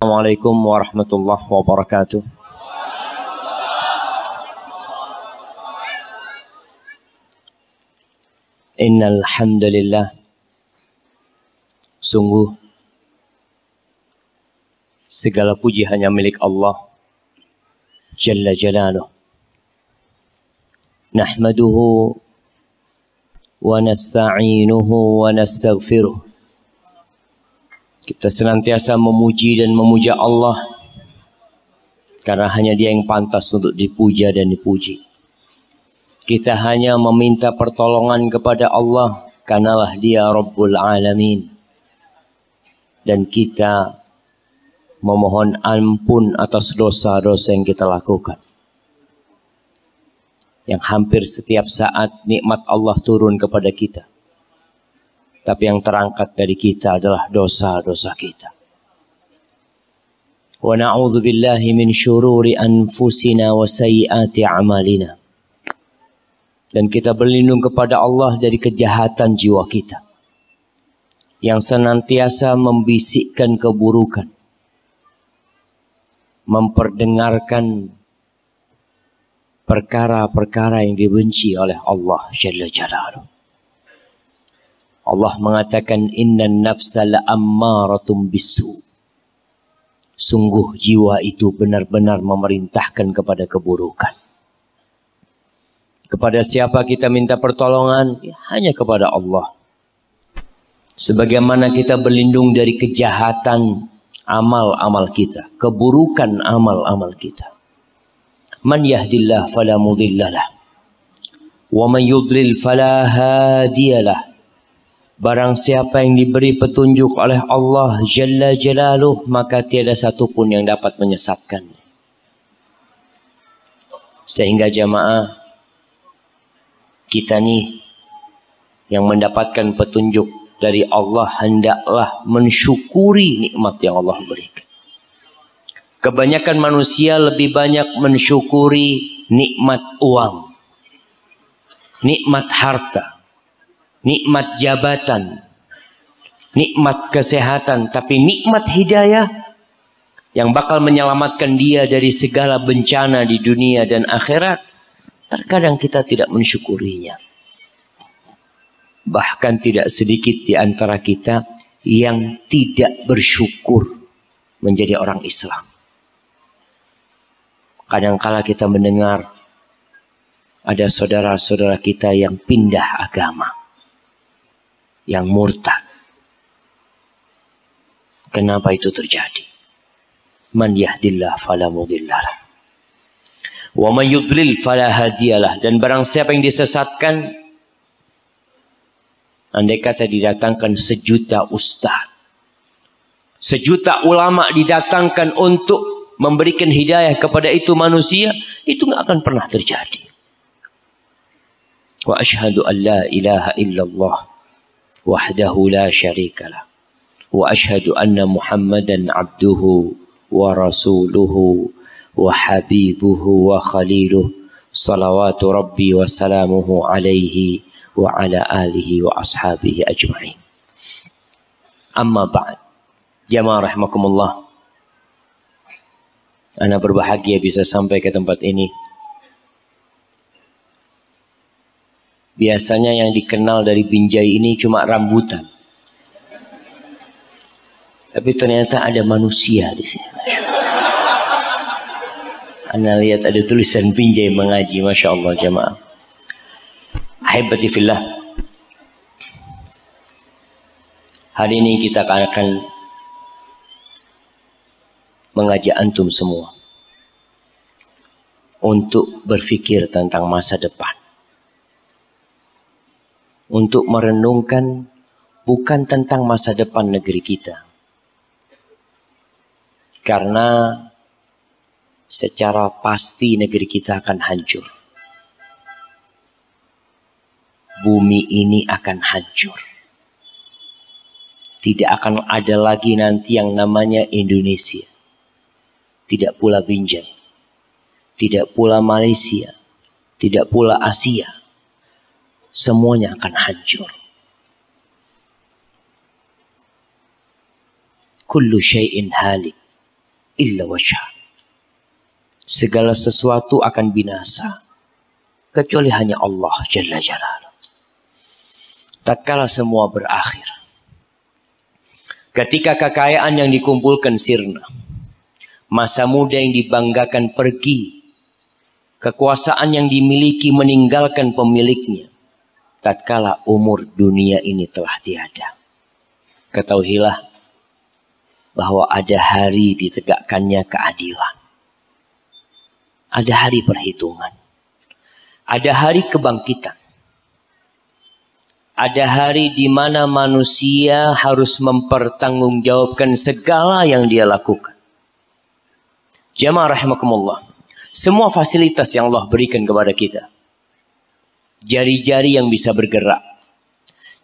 Assalamualaikum warahmatullahi wabarakatuh. Innal hamdalillah, sungguh segala puji hanya milik Allah Jalla Jalaluh. Nahmaduhu wa nasta'inuhu wa nastaghfiruh. Kita senantiasa memuji dan memuja Allah karena hanya Dia yang pantas untuk dipuja dan dipuji. Kita hanya meminta pertolongan kepada Allah karenalah Dia Rabbul Alamin. Dan kita memohon ampun atas dosa-dosa yang kita lakukan. Yang hampir setiap saat nikmat Allah turun kepada kita. Tapi yang terangkat dari kita adalah dosa-dosa kita. Wa na'udzu billahi min syururi anfusina wa sayyiati a'malina. Dan kita berlindung kepada Allah dari kejahatan jiwa kita. Yang senantiasa membisikkan keburukan. Memperdengarkan perkara-perkara yang dibenci oleh Allah Jalla Jalaluh. Allah mengatakan innan nafsa la'ammaratun bisu. Sungguh jiwa itu benar-benar memerintahkan kepada keburukan. Kepada siapa kita minta pertolongan? Ya, hanya kepada Allah. Sebagaimana kita berlindung dari kejahatan amal-amal kita, keburukan amal-amal kita. Man yahdillah fala mudhillalah, wa man yudlil fala hadiyalah. Barang siapa yang diberi petunjuk oleh Allah Jalla Jalaluh, maka tiada satupun yang dapat menyesatkan. Sehingga jamaah, kita nih yang mendapatkan petunjuk dari Allah hendaklah mensyukuri nikmat yang Allah berikan. Kebanyakan manusia lebih banyak mensyukuri nikmat uang, nikmat harta, nikmat jabatan, nikmat kesehatan, tapi nikmat hidayah yang bakal menyelamatkan dia dari segala bencana di dunia dan akhirat, terkadang kita tidak mensyukurinya. Bahkan tidak sedikit di antara kita yang tidak bersyukur menjadi orang Islam. Kadangkala kita mendengar ada saudara-saudara kita yang pindah agama, yang murtad. Kenapa itu terjadi? Man yahdillah fala mudhillalah, wa man yudlil fala hadiyalah. Dan barang siapa yang disesatkan, andai kata didatangkan sejuta ustaz, sejuta ulama didatangkan untuk memberikan hidayah kepada itu manusia, itu nggak akan pernah terjadi. Wa asyhadu an la ilaha illallah wahdahu la syarikalah wa asyhadu anna Muhammadan abduhu wa rasuluhu wa habibuhu wa khaliluh salawatu rabbi wa salamuhu alaihi wa ala alihi wa ashabihi ajma'in. Amma ba'd. Jamaah rahimakumullah. Ana berbahagia bisa sampai ke tempat ini. Biasanya yang dikenal dari Binjai ini cuma rambutan. Tapi ternyata ada manusia di sini. Ana lihat ada tulisan Binjai mengaji, Masya Allah jamaah. Ahibati fillah. Hari ini kita akan mengajak antum semua untuk berfikir tentang masa depan. Untuk merenungkan bukan tentang masa depan negeri kita. Karena secara pasti negeri kita akan hancur. Bumi ini akan hancur. Tidak akan ada lagi nanti yang namanya Indonesia. Tidak pula Binjai. Tidak pula Malaysia. Tidak pula Asia. Semuanya akan hancur. Kullu syai'in halik illa wajha. Segala sesuatu akan binasa kecuali hanya Allah Jalla Jalaluhu. Tatkala semua berakhir, ketika kekayaan yang dikumpulkan sirna, masa muda yang dibanggakan pergi, kekuasaan yang dimiliki meninggalkan pemiliknya, tatkala umur dunia ini telah tiada, ketahuilah bahwa ada hari ditegakkannya keadilan. Ada hari perhitungan. Ada hari kebangkitan. Ada hari di mana manusia harus mempertanggungjawabkan segala yang dia lakukan. Jamaah rahimakumullah. Semua fasilitas yang Allah berikan kepada kita. Jari-jari yang bisa bergerak.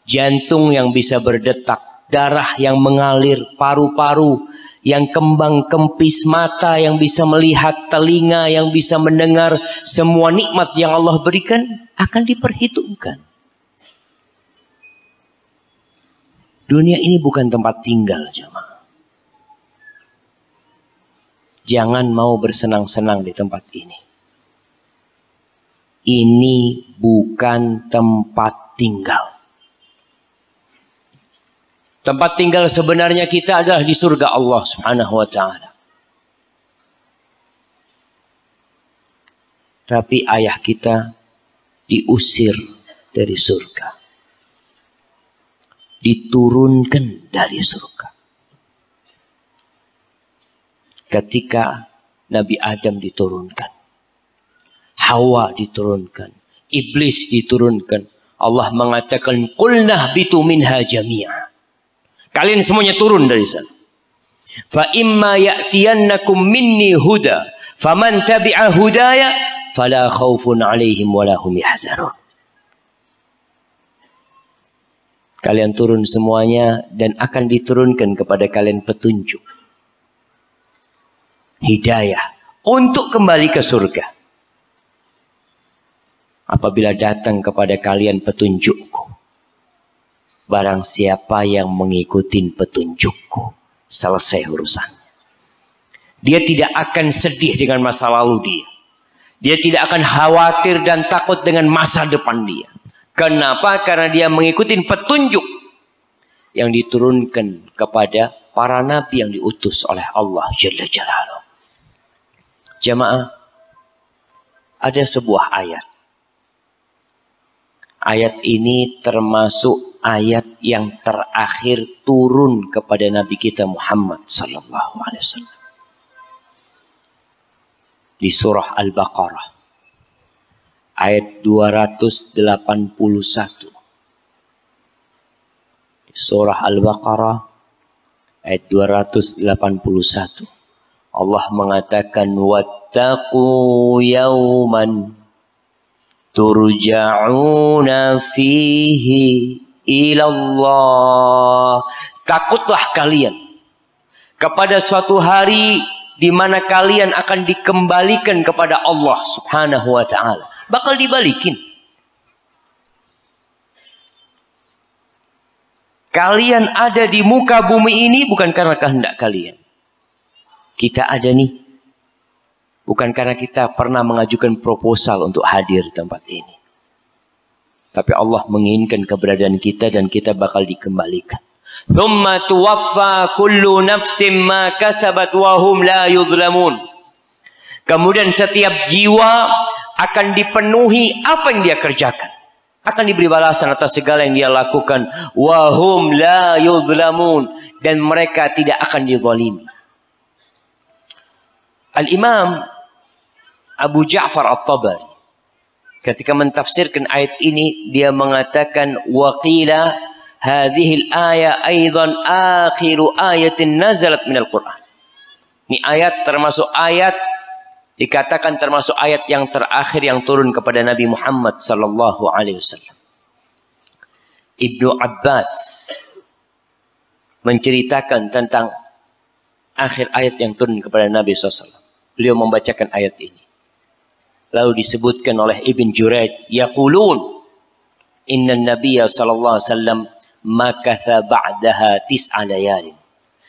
Jantung yang bisa berdetak. Darah yang mengalir, paru-paru yang kembang kempis, mata yang bisa melihat, telinga yang bisa mendengar, semua nikmat yang Allah berikan akan diperhitungkan. Dunia ini bukan tempat tinggal, jemaah. Jangan mau bersenang-senang di tempat ini. Ini bukan tempat tinggal. Tempat tinggal sebenarnya kita adalah di surga Allah Subhanahu wa ta'ala. Tapi ayah kita diusir dari surga. Diturunkan dari surga. Ketika Nabi Adam diturunkan. Hawa diturunkan. Iblis diturunkan. Allah mengatakan, "Qulna bitu minha jami'a." Kalian semuanya turun dari sana. Fa imma ya'tiyannakum minni huda, faman tabi'a hudaya fala khaufun 'alaihim wala hum yahzanun. Kalian turun semuanya dan akan diturunkan kepada kalian petunjuk. Hidayah untuk kembali ke surga. Apabila datang kepada kalian petunjukku, barang siapa yang mengikuti petunjukku, selesai urusannya. Dia tidak akan sedih dengan masa lalu dia. Dia tidak akan khawatir dan takut dengan masa depan dia. Kenapa? Karena dia mengikuti petunjuk yang diturunkan kepada para nabi yang diutus oleh Allah Jalla Jalaluhu. Jamaah, ada sebuah ayat. Ayat ini termasuk ayat yang terakhir turun kepada Nabi kita Muhammad sallallahu alaihi wasallam. Di surah Al-Baqarah ayat 281. Di surah Al-Baqarah ayat 281. Allah mengatakan, "Wattaqu yawman turja'una fihi ilallah." Takutlah kalian kepada suatu hari di mana kalian akan dikembalikan kepada Allah Subhanahu wa ta'ala. Bakal dibalikin. Kalian ada di muka bumi ini bukan karena kehendak kalian. Kita ada nih bukan karena kita pernah mengajukan proposal untuk hadir di tempat ini. Tapi Allah menginginkan keberadaan kita dan kita bakal dikembalikan. Thumma tuwaffa kullu nafsin ma kasabat wa hum la yuzlamun. Kemudian setiap jiwa akan dipenuhi apa yang dia kerjakan. Akan diberi balasan atas segala yang dia lakukan. Wa hum la yuzlamun. Dan mereka tidak akan dizalimi. Al-Imam Abu Ja'far At-Tabari ketika mentafsirkan ayat ini, dia mengatakan, waqila hadhihi al-aya aidan akhiru ayatin nazalat minal Qur'an. Ini ayat termasuk ayat, dikatakan termasuk ayat yang terakhir yang turun kepada Nabi Muhammad sallallahu alaihi wasallam. Ibnu Abbas menceritakan tentang akhir ayat yang turun kepada Nabi SAW. Beliau membacakan ayat ini. Lalu disebutkan oleh Ibn Jurayj, yaqulun inna nabiyya sallallahu alaihi wasallam makatha ba'daha tis'a layalin.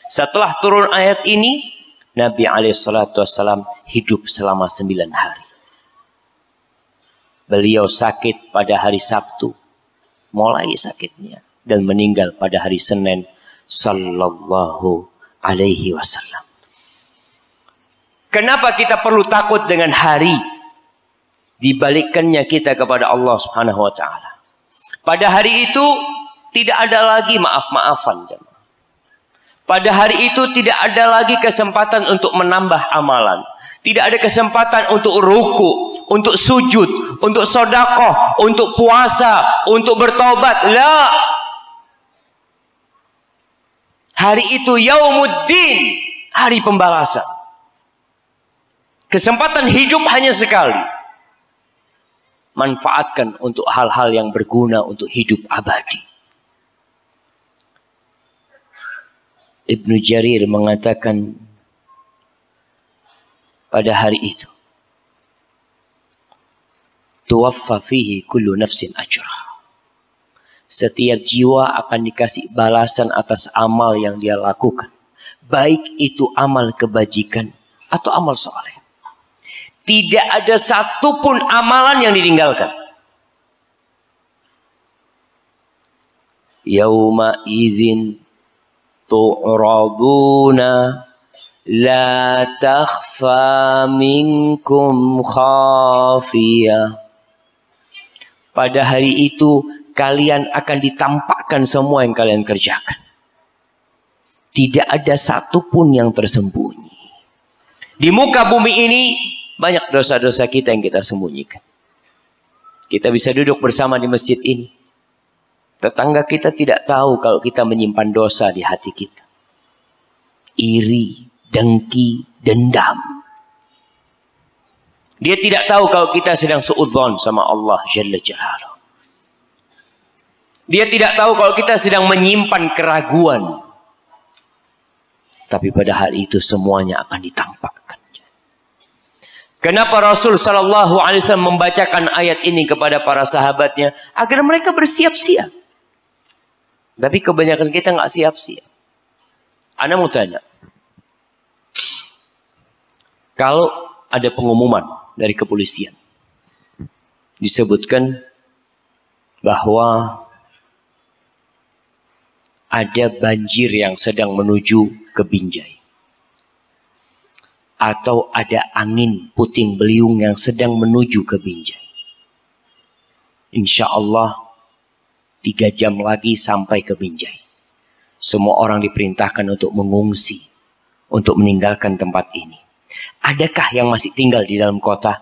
Setelah turun ayat ini, Nabi SAW hidup selama 9 hari. Beliau sakit pada hari Sabtu, mulai sakitnya, dan meninggal pada hari Senin sallallahu alaihi wasallam. Kenapa kita perlu takut dengan hari? Dibalikkannya kita kepada Allah Subhanahu wa taala. Pada hari itu tidak ada lagi maaf-maafan, jemaah. Pada hari itu tidak ada lagi kesempatan untuk menambah amalan. Tidak ada kesempatan untuk ruku, untuk sujud, untuk sedekah, untuk puasa, untuk bertobat. La. Hari itu yaumuddin, hari pembalasan. Kesempatan hidup hanya sekali. Manfaatkan untuk hal-hal yang berguna untuk hidup abadi. Ibnu Jarir mengatakan pada hari itu, tuwaffa fihi kullu nafsin ajrah. Setiap jiwa akan dikasih balasan atas amal yang dia lakukan, baik itu amal kebajikan atau amal soleh. Tidak ada satupun amalan yang ditinggalkan. Yauma idzin tu'raduna la takhfa minkum khafiyah. Pada hari itu kalian akan ditampakkan semua yang kalian kerjakan. Tidak ada satupun yang tersembunyi. Di muka bumi ini banyak dosa-dosa kita yang kita sembunyikan. Kita bisa duduk bersama di masjid ini. Tetangga kita tidak tahu kalau kita menyimpan dosa di hati kita. Iri, dengki, dendam. Dia tidak tahu kalau kita sedang suudzon sama Allah Jalla Jalaluhu. Dia tidak tahu kalau kita sedang menyimpan keraguan. Tapi pada hari itu semuanya akan ditampakkan. Kenapa Rasul Sallallahu Alaihi Wasallam membacakan ayat ini kepada para sahabatnya? Agar mereka bersiap-siap. Tapi kebanyakan kita nggak siap-siap. Ana mau tanya. Kalau ada pengumuman dari kepolisian. Disebutkan bahwa ada banjir yang sedang menuju ke Binjai. Atau ada angin puting beliung yang sedang menuju ke Binjai. Insya Allah 3 jam lagi sampai ke Binjai. Semua orang diperintahkan untuk mengungsi, untuk meninggalkan tempat ini. Adakah yang masih tinggal di dalam kota?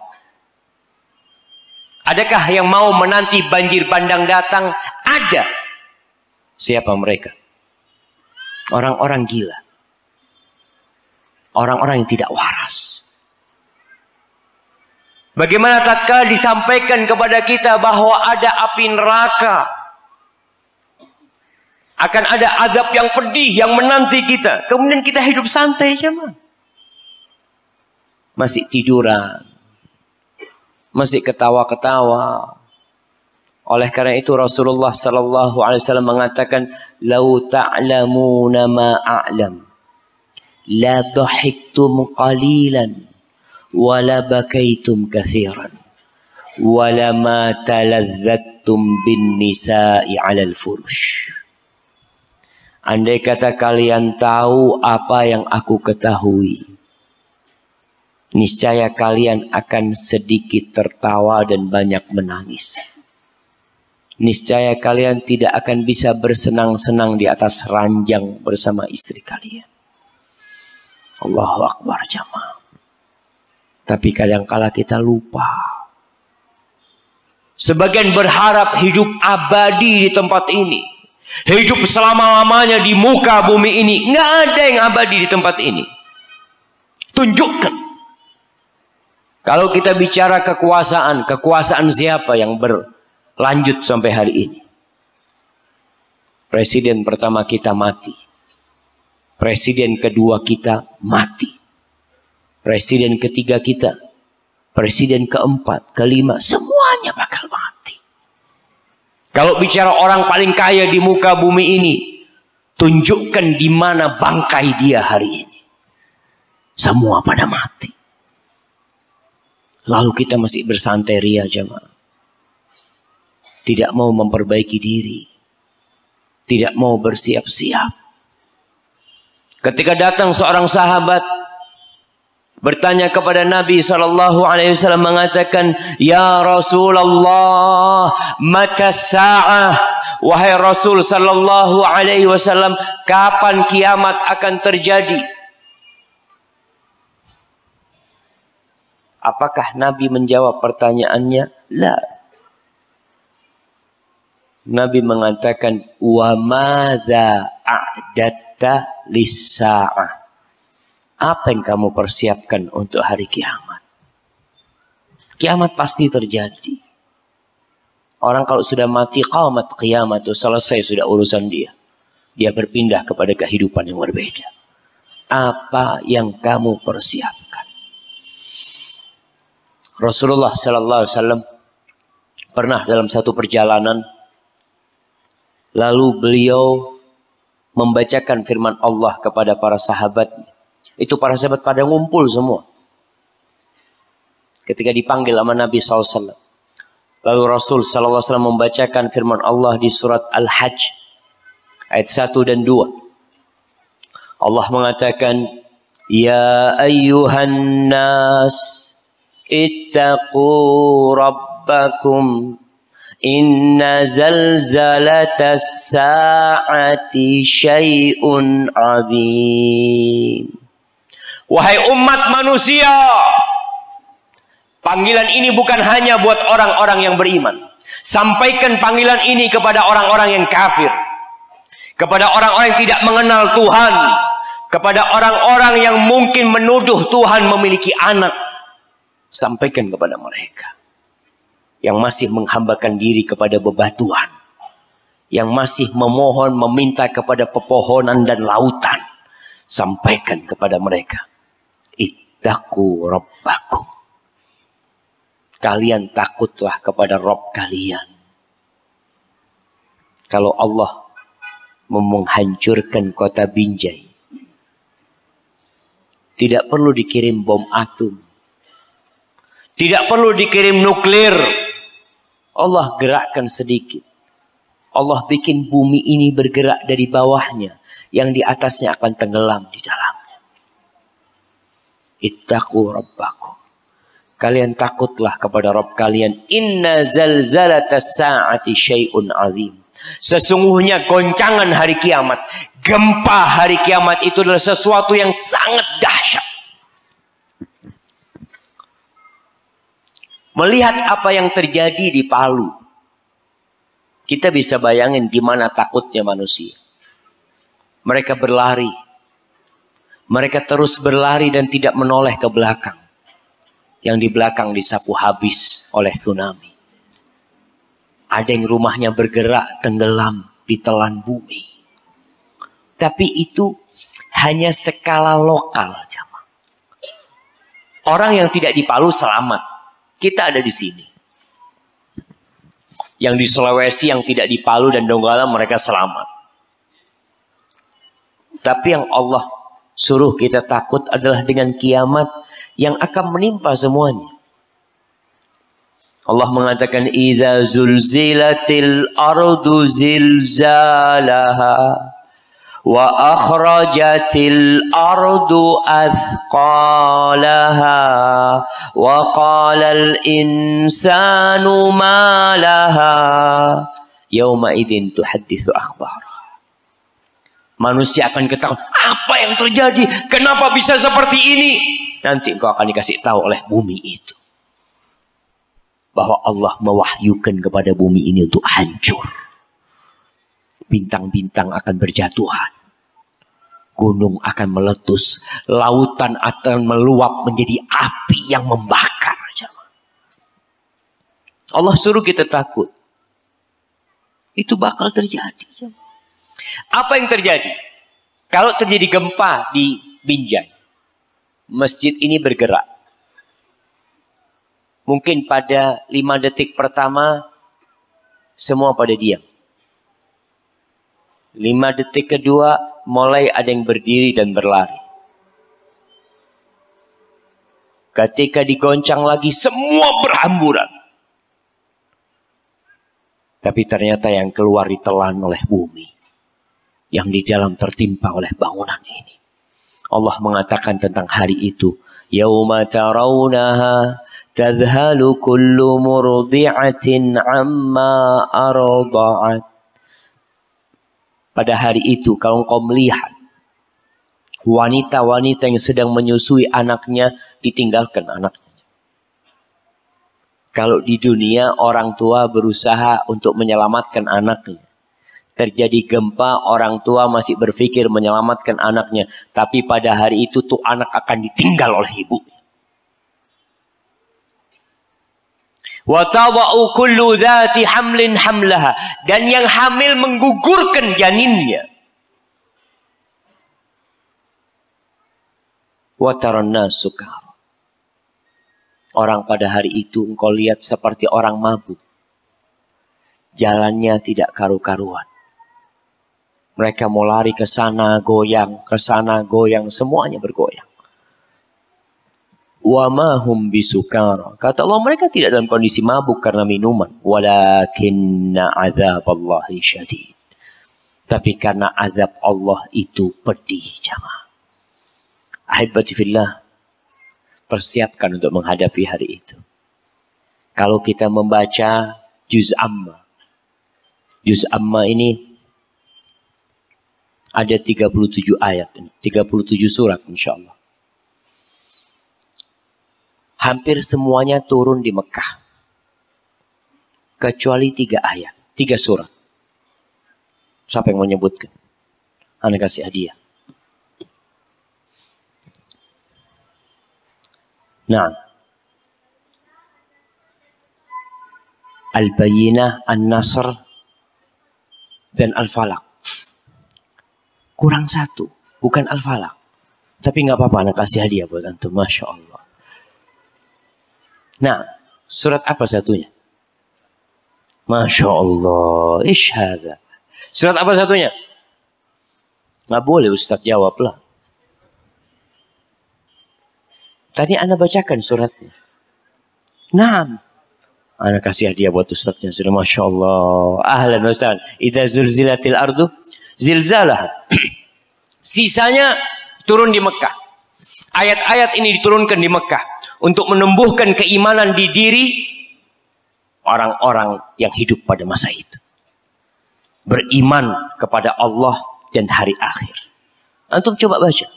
Adakah yang mau menanti banjir bandang datang? Ada. Siapa mereka? Orang-orang gila. Orang-orang yang tidak waras. Bagaimana tatkala disampaikan kepada kita bahwa ada api neraka? Akan ada azab yang pedih yang menanti kita. Kemudian kita hidup santai saja. Masih tiduran. Masih ketawa-ketawa. Oleh karena itu Rasulullah Sallallahu Alaihi Wasallam mengatakan, "Lau ta'lamuna ma a'lam, la dhahiktum qalilan, wa la bakaitum katsiran, wa la ma taladzattum bin nisa'i 'alal furush." Andai kata kalian tahu apa yang aku ketahui, niscaya kalian akan sedikit tertawa dan banyak menangis. Niscaya kalian tidak akan bisa bersenang-senang di atas ranjang bersama istri kalian. Allahu Akbar jamaah. Tapi kadangkala kita lupa. Sebagian berharap hidup abadi di tempat ini. Hidup selama-lamanya di muka bumi ini. Nggak ada yang abadi di tempat ini. Tunjukkan. Kalau kita bicara kekuasaan, kekuasaan siapa yang berlanjut sampai hari ini? Presiden pertama kita mati. Presiden kedua kita mati. Presiden ketiga kita. Presiden keempat, kelima, semuanya bakal mati. Kalau bicara orang paling kaya di muka bumi ini, tunjukkan di mana bangkai dia hari ini. Semua pada mati. Lalu kita masih bersantai ria jemaah. Tidak mau memperbaiki diri. Tidak mau bersiap-siap. Ketika datang seorang sahabat bertanya kepada Nabi SAW mengatakan, Ya Rasulullah, mata sa'ah? Wahai Rasul sallallahu alaihi wasallam, kapan kiamat akan terjadi? Apakah Nabi menjawab pertanyaannya? La. Nabi mengatakan, wa madza a'datta lis-sa'ah? Apa yang kamu persiapkan untuk hari kiamat? Kiamat pasti terjadi. Orang kalau sudah mati, qamat kiamat, itu selesai sudah urusan dia. Dia berpindah kepada kehidupan yang berbeda. Apa yang kamu persiapkan? Rasulullah sallallahu alaihi wasallam pernah dalam satu perjalanan, lalu beliau membacakan firman Allah kepada para sahabat. Itu para sahabat pada ngumpul semua. Ketika dipanggil sama Nabi SAW. Lalu Rasul SAW membacakan firman Allah di surat Al-Hajj. Ayat 1 dan 2. Allah mengatakan, Ya ayyuhan nas, ittaqu rabbakum. Inna zalzalatas sa'ati syai'un azim. Wahai umat manusia, panggilan ini bukan hanya buat orang-orang yang beriman. Sampaikan panggilan ini kepada orang-orang yang kafir, kepada orang-orang yang tidak mengenal Tuhan, kepada orang-orang yang mungkin menuduh Tuhan memiliki anak. Sampaikan kepada mereka yang masih menghambakan diri kepada bebatuan, yang masih memohon meminta kepada pepohonan dan lautan. Sampaikan kepada mereka, ittaqu rabbakum. Kalian takutlah kepada Rabb kalian. Kalau Allah menghancurkan kota Binjai, tidak perlu dikirim bom atom, tidak perlu dikirim nuklir. Allah gerakkan sedikit. Allah bikin bumi ini bergerak dari bawahnya, yang di atasnya akan tenggelam di dalamnya. Ittaqu rabbakum. Kalian takutlah kepada Rabb kalian. Inna zalzalatas sa'ati syai'un azim. Sesungguhnya goncangan hari kiamat, gempa hari kiamat itu adalah sesuatu yang sangat dahsyat. Melihat apa yang terjadi di Palu, kita bisa bayangin gimana takutnya manusia. Mereka berlari. Mereka terus berlari dan tidak menoleh ke belakang. Yang di belakang disapu habis oleh tsunami. Ada yang rumahnya bergerak tenggelam ditelan bumi. Tapi itu hanya skala lokal. Orang yang tidak di Palu selamat. Kita ada di sini. Yang di Sulawesi yang tidak di Palu dan Donggala mereka selamat. Tapi yang Allah suruh kita takut adalah dengan kiamat yang akan menimpa semuanya. Allah mengatakan, Idza zulzilatil ardu zilzalaha wa akhrajatil ardu athqalaha wa qalal insanu ma laha yauma idzin tuhadditsu akhbara. Manusia akan ketahuan, apa yang terjadi? Kenapa bisa seperti ini? Nanti engkau akan dikasih tahu oleh bumi itu. Bahwa Allah mewahyukan kepada bumi ini untuk hancur. Bintang-bintang akan berjatuhan. Gunung akan meletus. Lautan akan meluap menjadi api yang membakar. Allah suruh kita takut. Itu bakal terjadi. Apa yang terjadi? Kalau terjadi gempa di Binjai, masjid ini bergerak. Mungkin pada 5 detik pertama semua pada diam. 5 detik kedua mulai ada yang berdiri dan berlari. Ketika digoncang lagi semua berhamburan. Tapi ternyata yang keluar ditelan oleh bumi. Yang di dalam tertimpa oleh bangunan ini. Allah mengatakan tentang hari itu. Yauma tarawunaha tadhalu kullu murdi'atin amma arda'at. Pada hari itu kalau engkau melihat wanita-wanita yang sedang menyusui anaknya ditinggalkan anaknya. Kalau di dunia orang tua berusaha untuk menyelamatkan anaknya. Terjadi gempa, orang tua masih berpikir menyelamatkan anaknya. Tapi pada hari itu tuh anak akan ditinggal oleh ibu. Wa tada'u kullu dhati hamlin hamlaha. Dan yang hamil menggugurkan janinnya. Wa taranna sukara. Orang pada hari itu engkau lihat seperti orang mabuk. Jalannya tidak karu-karuan. Mereka mau lari ke sana goyang, semuanya bergoyang. Wa ma hum bisukara. Kata Allah, mereka tidak dalam kondisi mabuk karena minuman. Walakinna adzaballahi syadid. Tapi karena azab Allah itu pedih, jamaah. Ahibati fillah, persiapkan untuk menghadapi hari itu. Kalau kita membaca Juz Amma. Juz Amma ini ada 37 ayat, 37 surat insyaAllah. Hampir semuanya turun di Mekah. Kecuali 3 ayat, 3 surat. Siapa yang mau nyebutkan? Anda kasih hadiah. Nah. Al-Bayyinah, An-Nasr, dan Al-Falaq. Kurang 1, bukan Al-Falaq. Tapi nggak apa-apa, anak kasih hadiah buat antum. Masya Allah. Nah, surat apa satunya? Masya Allah. Ishada. Surat apa satunya? Nggak boleh Ustaz jawab lah. Tadi Anda bacakan suratnya. Naam. Anda kasih hadiah buat Ustaznya. Sudah Masya Allah. Ahlan wa sahlan. Idza zulzilatil ardu zilzalah. Sisanya turun di Mekah. Ayat-ayat ini diturunkan di Mekah untuk menumbuhkan keimanan di diri orang-orang yang hidup pada masa itu. Beriman kepada Allah dan hari akhir. Antum coba baca.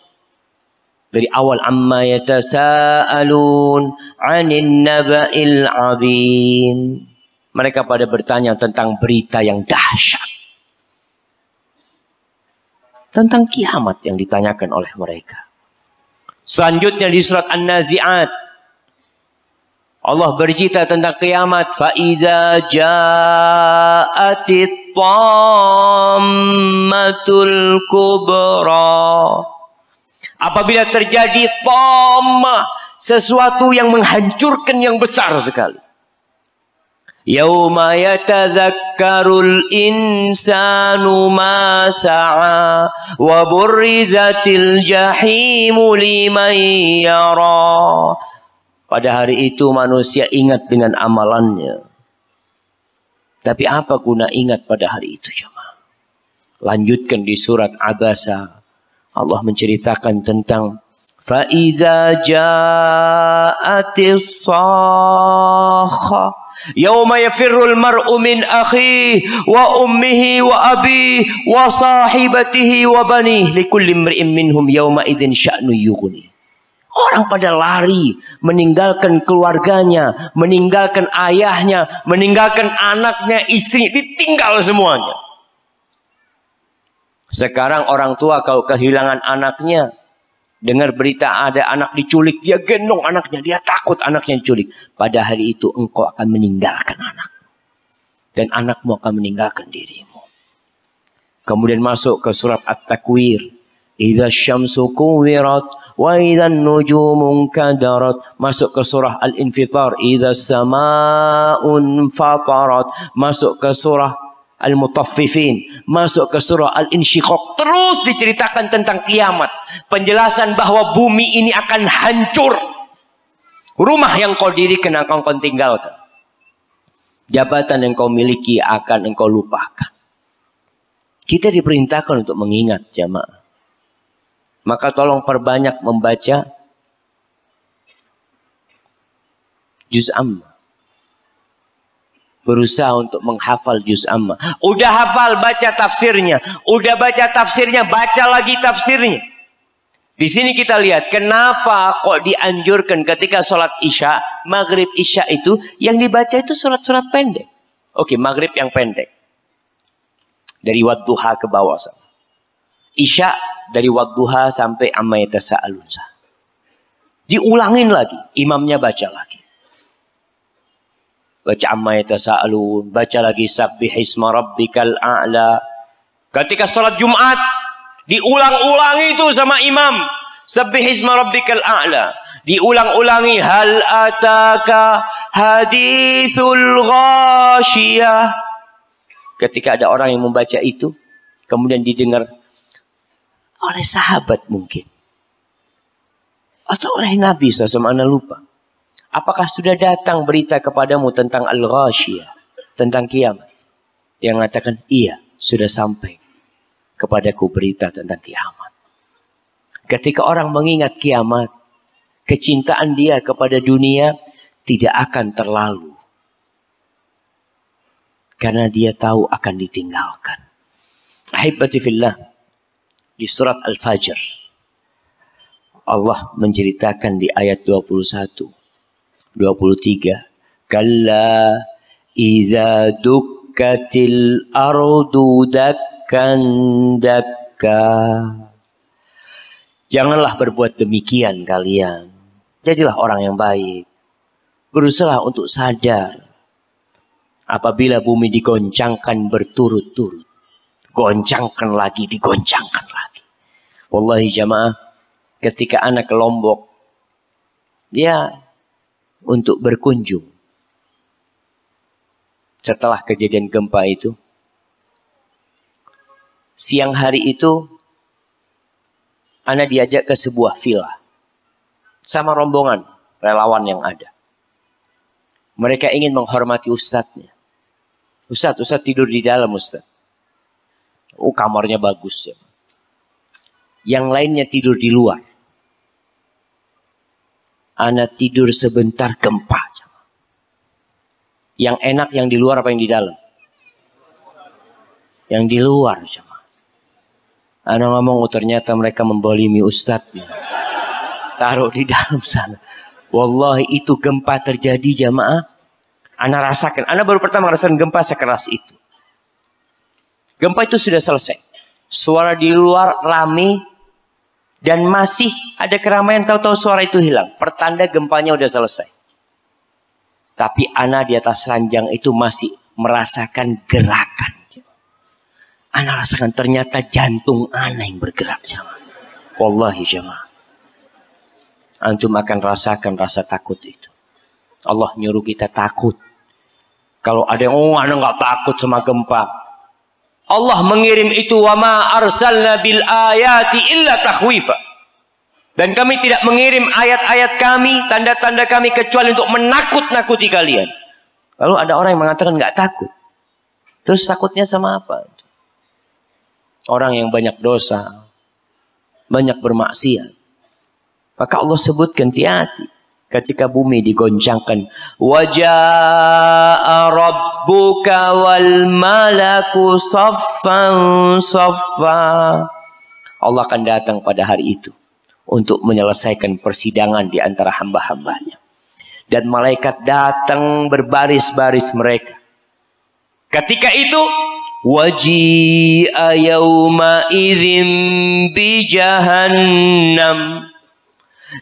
Dari awal amma yatasaalun 'anil naba'il 'adzim. Mereka pada bertanya tentang berita yang dahsyat. Tentang kiamat yang ditanyakan oleh mereka. Selanjutnya di surat An-Nazi'at. Allah bercerita tentang kiamat. Fa'idha ja'atit tammatul kubra. Apabila terjadi tammah. Sesuatu yang menghancurkan yang besar sekali. Yauma yatadzakkarul insanu ma sa'a wa burrizatil jahimu liman yara. Pada hari itu manusia ingat dengan amalannya. Tapi apa guna ingat pada hari itu, jemaah? Lanjutkan di surat Abasa. Allah menceritakan tentang فَإِذَا جَاءَتِ الصَّاخَّةُ يَوْمَ يَفِرُّ الْمَرْءُ مِنْ أَخِيهِ وَأُمِّهِ وَأَبِيهِ وَصَاحِبَتِهِ وَبَنِيهِ لِكُلِّ امْرِئٍ مِّنْهُمْ يَوْمَئِذٍ شَأْنٌ يُغْنِيهِ. Orang pada lari, meninggalkan keluarganya, meninggalkan ayahnya, meninggalkan anaknya, istrinya, ditinggal semuanya. Sekarang orang tua kalau kehilangan anaknya, dengar berita ada anak diculik, dia gendong anaknya, dia takut anaknya diculik. Pada hari itu engkau akan meninggalkan anak. Dan anakmu akan meninggalkan dirimu. Kemudian masuk ke surat At-Takwir. Idza syamsu kuwirat wa idza nujumu kadarat. Masuk ke surah Al-Infitar. Idza samaa'un fatarat. Masuk ke surah Al-Mutaffifin, masuk ke surah Al-Insyiqaq. Terus diceritakan tentang kiamat. Penjelasan bahwa bumi ini akan hancur. Rumah yang kau dirikan akan kau tinggalkan. Jabatan yang kau miliki akan engkau lupakan. Kita diperintahkan untuk mengingat jamaah. Maka tolong perbanyak membaca juz amma. Berusaha untuk menghafal juz amma. Udah hafal, baca tafsirnya. Udah baca tafsirnya, baca lagi tafsirnya. Di sini kita lihat kenapa kok dianjurkan ketika sholat isya, maghrib isya itu yang dibaca itu surat-surat pendek. Oke, maghrib yang pendek. Dari wadduha ke bawah. Isya dari wadduha sampai amma yatasaalun. Diulangin lagi, imamnya baca lagi. Baca amma yatasaalun, baca lagi sabbihisma rabbikal a'la. Ketika sholat Jumat, diulang-ulangi itu sama imam. Sabbihisma rabbikal a'la. Diulang-ulangi hal ataka hadithul ghashiyah. Ketika ada orang yang membaca itu, kemudian didengar oleh sahabat mungkin. Atau oleh Nabi SAW, anda lupa. Apakah sudah datang berita kepadamu tentang al-ghashiyah, tentang kiamat? Yang mengatakan, iya, sudah sampai kepadaku berita tentang kiamat. Ketika orang mengingat kiamat, kecintaan dia kepada dunia tidak akan terlalu. Karena dia tahu akan ditinggalkan. Ahibati fillah, di surat Al-Fajr, Allah menceritakan di ayat 21. 23. Kalla iza dukkatil ardu dakkan dakka. Janganlah berbuat demikian kalian. Jadilah orang yang baik. Berusaha untuk sadar. Apabila bumi digoncangkan berturut-turut. Goncangkan lagi, digoncangkan lagi. Wallahi jamaah, ketika anak ke Lombok, ya, untuk berkunjung. Setelah kejadian gempa itu, siang hari itu, ana diajak ke sebuah villa sama rombongan relawan yang ada. Mereka ingin menghormati ustadznya. Ustadz tidur di dalam ustadz. Oh, kamarnya bagus ya. Yang lainnya tidur di luar. Ana tidur sebentar gempa. Yang enak yang di luar apa yang di dalam? Yang di luar. Ana ngomong, oh, ternyata mereka membolimi ustadznya. Taruh di dalam sana. Wallahi itu gempa terjadi jamaah. Ana rasakan. Ana baru pertama merasakan gempa sekeras itu. Gempa itu sudah selesai. Suara di luar rame. Dan masih ada keramaian, tahu-tahu suara itu hilang. Pertanda gempanya udah selesai. Tapi ana di atas ranjang itu masih merasakan gerakan. Ana rasakan ternyata jantung ana yang bergerak. Wallahi jamaah. Antum akan rasakan rasa takut itu. Allah nyuruh kita takut. Kalau ada yang, oh ana nggak takut sama gempa. Allah mengirim itu, wa ma arsalna bil ayati illa takhwifa. Dan kami tidak mengirim ayat-ayat kami, tanda-tanda kami kecuali untuk menakut-nakuti kalian. Lalu ada orang yang mengatakan nggak takut. Terus takutnya sama apa? Orang yang banyak dosa, banyak bermaksiat. Maka Allah sebutkan hati-hati ketika bumi digoncangkan. Waja'a rabbuka wal malaku saffan saffa. Allah akan datang pada hari itu untuk menyelesaikan persidangan di antara hamba-hambanya. Dan malaikat datang berbaris-baris mereka. Ketika itu, waji'a yawma idzin bi jahannam.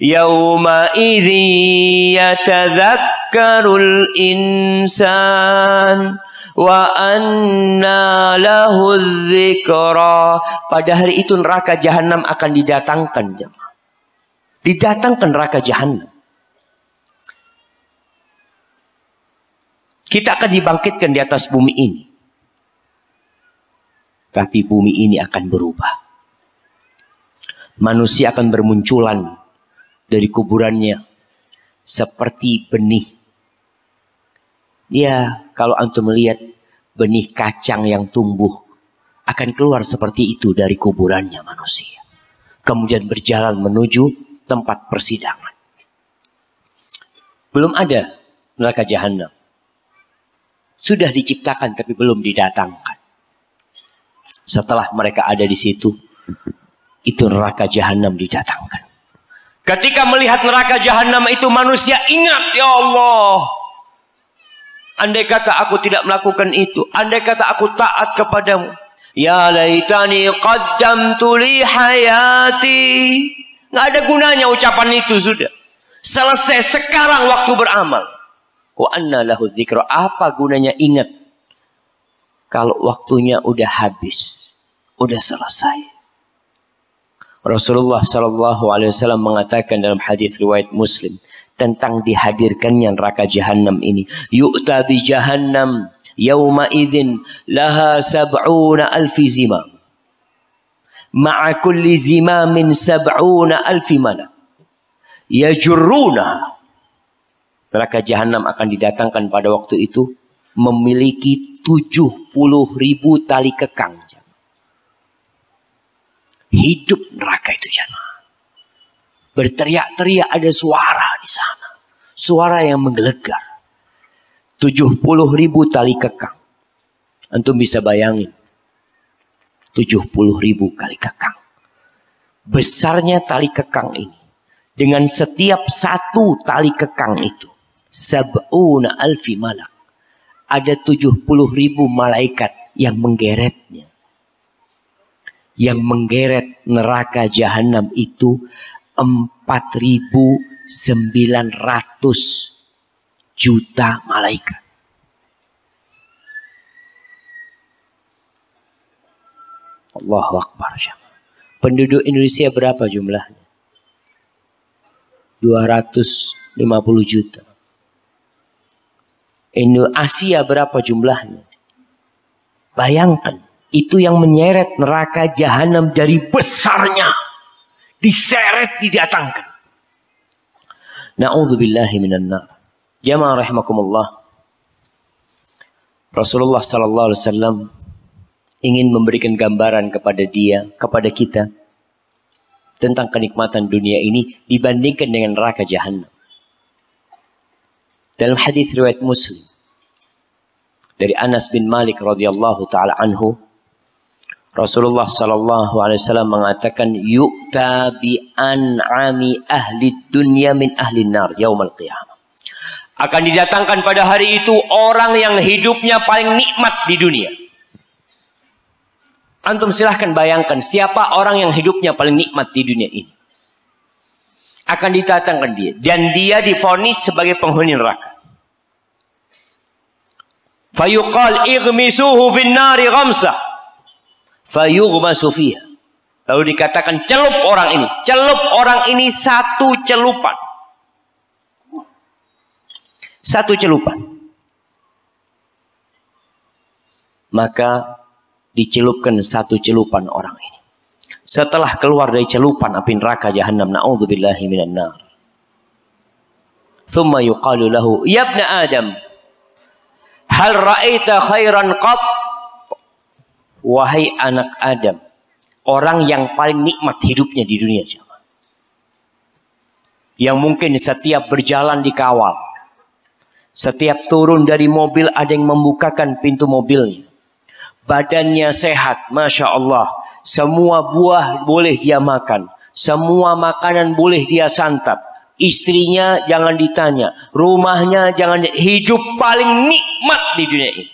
Yawma idzi yatadzakkarul insan wa anna lahu dzikra. Pada hari itu neraka jahanam akan didatangkan jemaah. Didatangkan neraka jahanam. Kita akan dibangkitkan di atas bumi ini. Tapi bumi ini akan berubah. Manusia akan bermunculan dari kuburannya seperti benih. Ya, kalau antum melihat benih kacang yang tumbuh, akan keluar seperti itu dari kuburannya manusia. Kemudian berjalan menuju tempat persidangan. Belum ada neraka jahanam. Sudah diciptakan tapi belum didatangkan. Setelah mereka ada di situ, itu neraka jahanam didatangkan. Ketika melihat neraka jahanam itu, manusia ingat, ya Allah, andai kata aku tidak melakukan itu, andai kata aku taat kepadamu, ya laitani qaddamtu li hayati. Nggak ada gunanya ucapan itu, sudah selesai. Sekarang waktu beramal. Wa anna lahu dzikra. Apa gunanya ingat kalau waktunya udah habis, udah selesai. Rasulullah sallallahu alaihi wasallam mengatakan dalam hadis riwayat Muslim tentang dihadirkannya neraka jahanam ini, yu'ta bi jahannam yauma idzin laha 70,000 zimam, ma'a kulli zimamin 70,000 malak yajurruna. Neraka jahanam akan didatangkan pada waktu itu memiliki 70.000 tali kekang. Hidup neraka itu jemaah. Berteriak-teriak, ada suara di sana. Suara yang menggelegar. 70.000 tali kekang. Antum bisa bayangin. 70.000 kali kekang. Besarnya tali kekang ini. Dengan setiap satu tali kekang itu, 70,000 malak. Ada 70.000 malaikat yang menggeretnya. Yang menggeret neraka jahanam itu 4.900 juta malaikat. Allahu Akbar. Penduduk Indonesia berapa jumlahnya? 250 juta. Asia berapa jumlahnya? Bayangkan, itu yang menyeret neraka jahanam dari besarnya. Diseret, didatangkan. Na'udzubillahi minan nar. Jamaah rahimakumullah. Rasulullah sallallahu alaihi wasallam ingin memberikan gambaran kepada kita tentang kenikmatan dunia ini dibandingkan dengan neraka jahanam. Dalam hadis riwayat Muslim dari Anas bin Malik radhiyallahu taala anhu, Rasulullah sallallahu alaihi wasallam mengatakan, yu'ta bi an'ami ahli dunya min ahli nar yaumil qiyamah. Akan didatangkan pada hari itu orang yang hidupnya paling nikmat di dunia. Antum silahkan bayangkan siapa orang yang hidupnya paling nikmat di dunia ini. Akan didatangkan dia. Dan dia divonis sebagai penghuni neraka. Fayuqal ighmisuhu fin nari ghamsah. Fayughmasu fiha. Lalu dikatakan celup orang ini. Celup orang ini satu celupan. Satu celupan. Maka dicelupkan satu celupan orang ini. Setelah keluar dari celupan api neraka jahanam, na'udzubillahi minan nar. Thumma yuqalu lahu, ya ibna Adam, hal ra'aita khairan qat? Wahai anak Adam, orang yang paling nikmat hidupnya di dunia, yang mungkin setiap berjalan dikawal, setiap turun dari mobil ada yang membukakan pintu mobilnya, badannya sehat, masya Allah, semua buah boleh dia makan, semua makanan boleh dia santap, istrinya jangan ditanya, rumahnya jangan, hidup paling nikmat di dunia ini.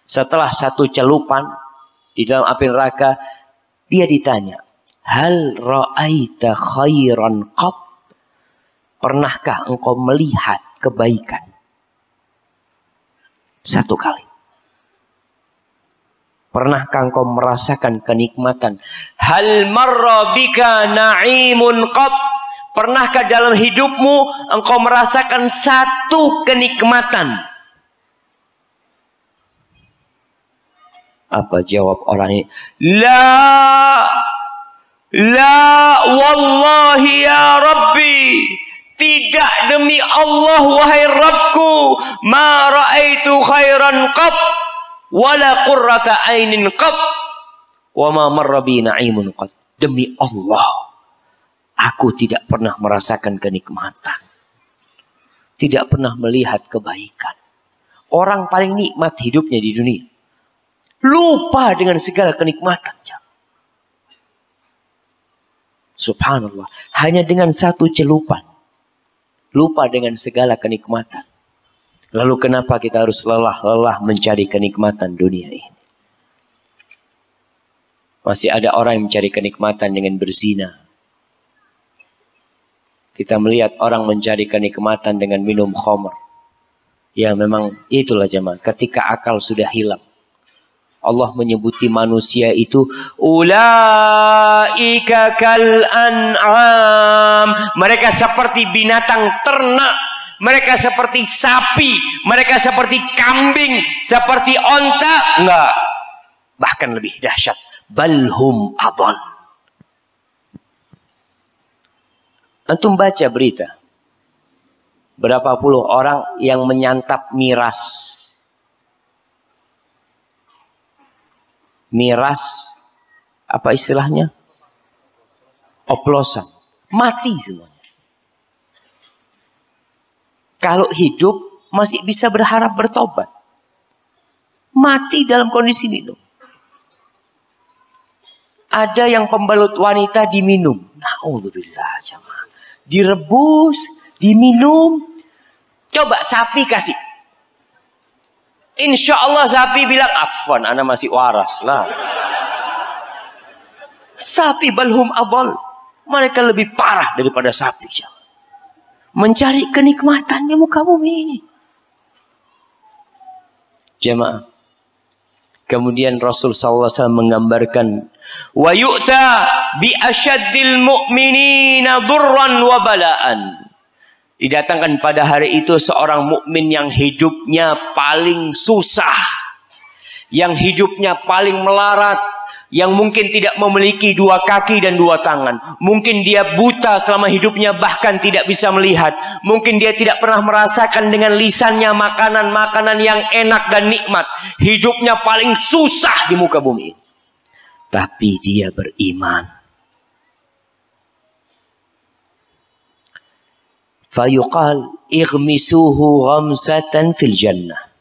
Setelah satu celupan di dalam api neraka, dia ditanya, hal ra'aita khairan qat? Pernahkah engkau melihat kebaikan? Satu kali. Pernahkah engkau merasakan kenikmatan? Hal marra bika na'imun qat? Pernahkah dalam hidupmu engkau merasakan satu kenikmatan? Apa jawab orang ini? La wallahi ya Rabbi, Tidak, demi Allah wahai Rabbku, ma ra'aitu khairan qat wala qurrata ainin qat wa ma marra bi na'imun qat. Demi Allah, aku tidak pernah merasakan kenikmatan, tidak pernah melihat kebaikan. Orang paling nikmat hidupnya di dunia lupa dengan segala kenikmatan. Subhanallah, hanya dengan satu celupan lupa dengan segala kenikmatan. Lalu kenapa kita harus lelah-lelah mencari kenikmatan dunia ini? Masih ada orang yang mencari kenikmatan dengan berzina. Kita melihat orang mencari kenikmatan dengan minum khamr. Ya memang itulah jemaah, ketika akal sudah hilang. Allah menyebuti manusia itu ulaika kal an'am. Mereka seperti binatang ternak, mereka seperti sapi, mereka seperti kambing, seperti onta. Enggak, bahkan lebih dahsyat, balhum adall. Antum baca berita, berapa puluh orang yang menyantap miras. Miras, apa istilahnya? Oplosan. Mati semuanya. Kalau hidup masih bisa berharap bertobat. Mati dalam kondisi minum. Ada yang pembalut wanita diminum. Na'udzubillah jamaah. Direbus, diminum. Coba sapi kasih. Insya Allah sapi bilang, afwan, ana masih waras lah. Sapi balhum adall. Mereka lebih parah daripada sapi. Mencari kenikmatan di muka bumi ini. Jemaah. Kemudian Rasul SAW menggambarkan, wa yu'ta bi asyaddil mu'minina durran wa bala'an. Didatangkan pada hari itu seorang mukmin yang hidupnya paling susah, yang hidupnya paling melarat, yang mungkin tidak memiliki dua kaki dan dua tangan. Mungkin dia buta selama hidupnya, bahkan tidak bisa melihat. Mungkin dia tidak pernah merasakan dengan lisannya makanan-makanan yang enak dan nikmat. Hidupnya paling susah di muka bumi. Tapi dia beriman. Fayuqal ighmisuhu ghamsatan fil jannah.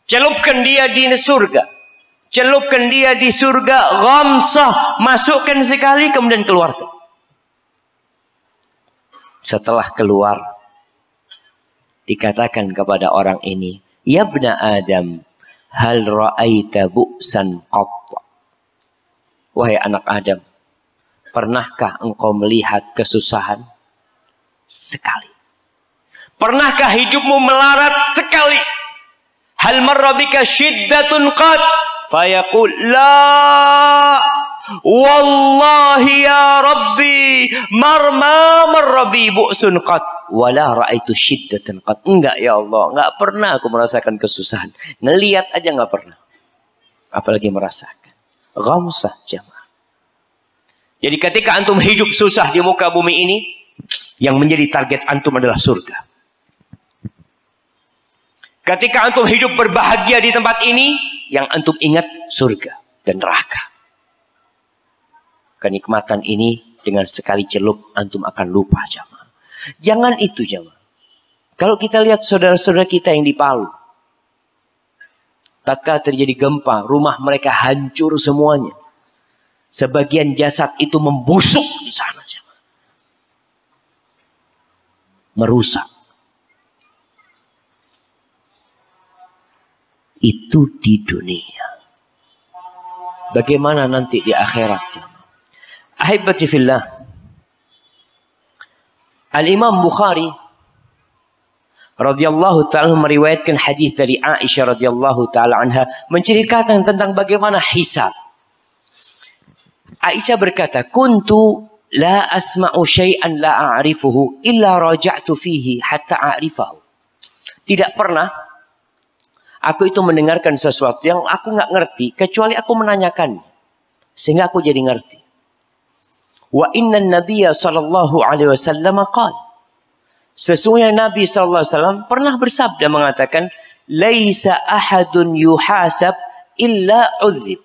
Celupkan dia di surga. Celupkan dia di surga, ghamsah, masukkan sekali kemudian keluarkan. Setelah keluar, dikatakan kepada orang ini, ya ibna Adam, hal ra'aita bu'san qat? Wahai anak Adam, pernahkah engkau melihat kesusahan? Sekali. Pernahkah hidupmu melarat? Sekali. Hal marra bika syiddatun qad? Fayaqul la wallahi ya rabbi marra bi bu'sun qad wala ra'aitu syiddatan qad. Enggak ya Allah, enggak pernah aku merasakan kesusahan. Ngelihat aja enggak pernah. Apalagi merasakan. Ghamsah jamaah. Jadi ketika antum hidup susah di muka bumi ini, yang menjadi target antum adalah surga. Ketika antum hidup berbahagia di tempat ini, yang antum ingat surga dan neraka. Kenikmatan ini dengan sekali celup antum akan lupa jamaah. Jangan itu jamaah. Kalau kita lihat saudara-saudara kita yang di Palu, tatkala terjadi gempa, rumah mereka hancur semuanya. Sebagian jasad itu membusuk di sana jamaah. Merusak. Itu di dunia. Bagaimana nanti di akhirat? Ahibati fillah. Al-Imam Bukhari radhiyallahu ta'ala meriwayatkan hadis dari Aisyah radhiyallahu ta'ala anha menceritakan tentang bagaimana hisab. Aisyah berkata, kuntu la asma'u syai'an la a'rifuhu illa raja'tu fihi hatta a'rifahu. Tidak pernah aku itu mendengarkan sesuatu yang aku nggak ngerti kecuali aku menanyakan sehingga aku jadi ngerti. Wa inna nabiyya sallallahu alaihi wasallam qala, Sesungguhnya Nabi SAW pernah bersabda mengatakan, laisa ahadun yuhasab illa udzib.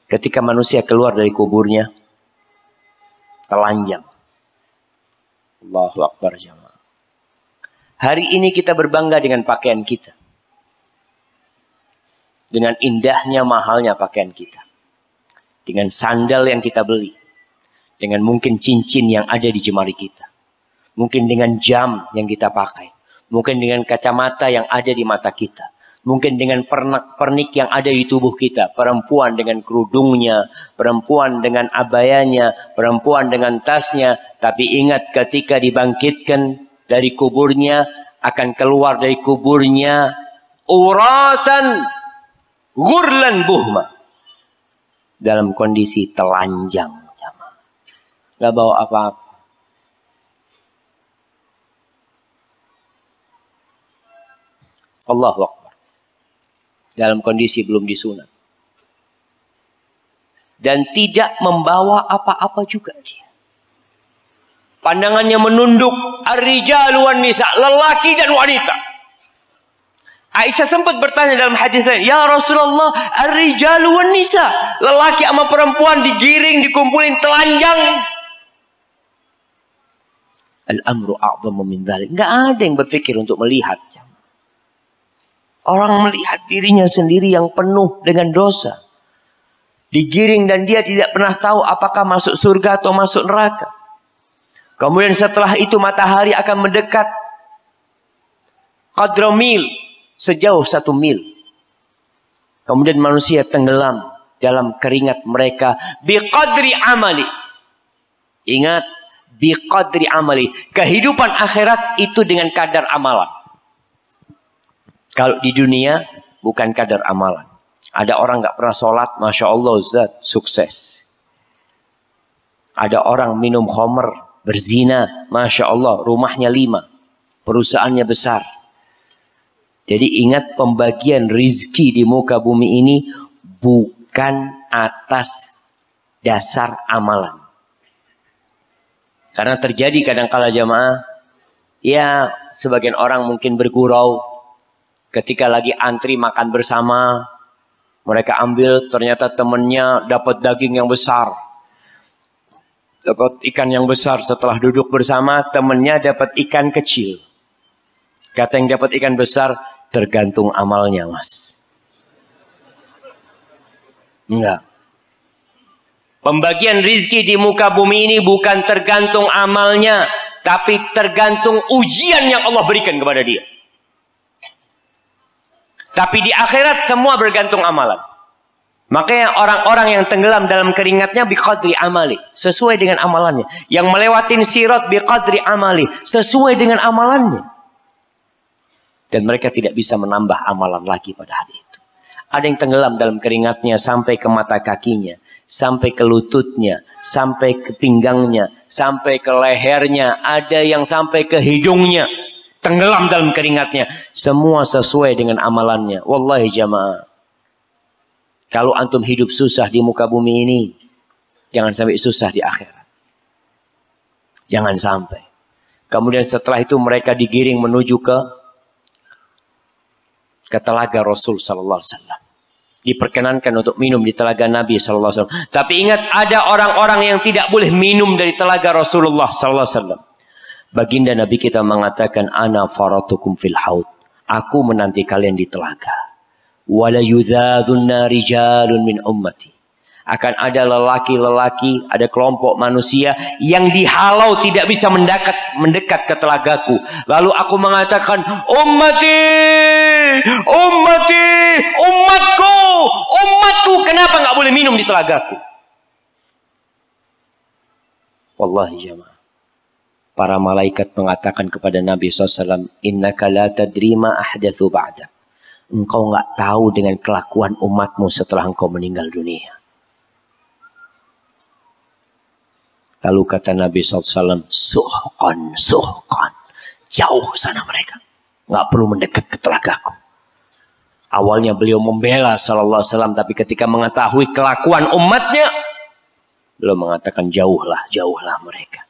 Ketika manusia keluar dari kuburnya, telanjang. Allahu Akbar jamaah. Hari ini kita berbangga dengan pakaian kita. Dengan indahnya, mahalnya pakaian kita. Dengan sandal yang kita beli. Dengan mungkin cincin yang ada di jemari kita. Mungkin dengan jam yang kita pakai. Mungkin dengan kacamata yang ada di mata kita. Mungkin dengan pernik yang ada di tubuh kita. Perempuan dengan kerudungnya. Perempuan dengan abayanya. Perempuan dengan tasnya. Tapi ingat ketika dibangkitkan dari kuburnya. Akan keluar dari kuburnya. Uratan. Ghurlan buhma. Dalam kondisi telanjang. Gak bawa apa-apa. Allahu Akbar. Dalam kondisi belum disunat. Dan tidak membawa apa-apa juga dia. Pandangannya menunduk. Ar-rijalu wan nisa. Lelaki dan wanita. Aisyah sempat bertanya dalam hadis lain. Ya Rasulullah. Ar-rijalu wan nisa. Lelaki sama perempuan digiring, dikumpulin telanjang. Al-amru a'zamu min dzalik. Enggak ada yang berpikir untuk melihat. Orang melihat dirinya sendiri yang penuh dengan dosa. Digiring dan dia tidak pernah tahu apakah masuk surga atau masuk neraka. Kemudian setelah itu matahari akan mendekat. Qadra mil. Sejauh 1 mil. Kemudian manusia tenggelam dalam keringat mereka. Biqadri amali. Ingat. Biqadri amali. Kehidupan akhirat itu dengan kadar amalan. Kalau di dunia bukan kadar amalan. Ada orang nggak pernah sholat, masya Allah Ustaz, sukses. Ada orang minum khamr, berzina, masya Allah, rumahnya 5, perusahaannya besar. Jadi ingat pembagian rizki di muka bumi ini bukan atas dasar amalan. Karena terjadi kadang-kala jamaah, ya sebagian orang mungkin bergurau. Ketika lagi antri makan bersama, mereka ambil ternyata temannya dapat daging yang besar. Dapat ikan yang besar. Setelah duduk bersama, temannya dapat ikan kecil. Kata yang dapat ikan besar, tergantung amalnya mas. Enggak. Pembagian rizki di muka bumi ini bukan tergantung amalnya. Tapi tergantung ujian yang Allah berikan kepada dia. Tapi di akhirat semua bergantung amalan. Makanya orang-orang yang tenggelam dalam keringatnya biqadri amali. Sesuai dengan amalannya. Yang melewatin sirat biqadri amali. Sesuai dengan amalannya. Dan mereka tidak bisa menambah amalan lagi pada hari itu. Ada yang tenggelam dalam keringatnya sampai ke mata kakinya. Sampai ke lututnya. Sampai ke pinggangnya. Sampai ke lehernya. Ada yang sampai ke hidungnya. Tenggelam dalam keringatnya. Semua sesuai dengan amalannya. Wallahi jamaah. Kalau antum hidup susah di muka bumi ini. Jangan sampai susah di akhirat. Jangan sampai. Kemudian setelah itu mereka digiring menuju ke telaga Rasul sallallahu alaihi wasallam. Diperkenankan untuk minum di telaga Nabi sallallahu alaihi wasallam. Tapi ingat ada orang-orang yang tidak boleh minum dari telaga Rasulullah sallallahu alaihi wasallam. Baginda Nabi kita mengatakan ana faratukum fil haud. Aku menanti kalian di telaga. Wala yudhadunna rijalun min ummati. Akan ada lelaki-lelaki, ada kelompok manusia yang dihalau tidak bisa mendekat ke telagaku. Lalu aku mengatakan, ummati, ummati, umatku, umatku, kenapa nggak boleh minum di telagaku? Wallahi jamaah. Para malaikat mengatakan kepada Nabi SAW, innaka la tadri ma ahdatsu ba'dak. Engkau nggak tahu dengan kelakuan umatmu setelah engkau meninggal dunia. Lalu kata Nabi SAW, suhqan, suhqan. Jauh sana mereka. Nggak perlu mendekat ke telagaku. Awalnya beliau membela sallallahu alaihi wasallam, tapi ketika mengetahui kelakuan umatnya, beliau mengatakan jauhlah, jauhlah mereka.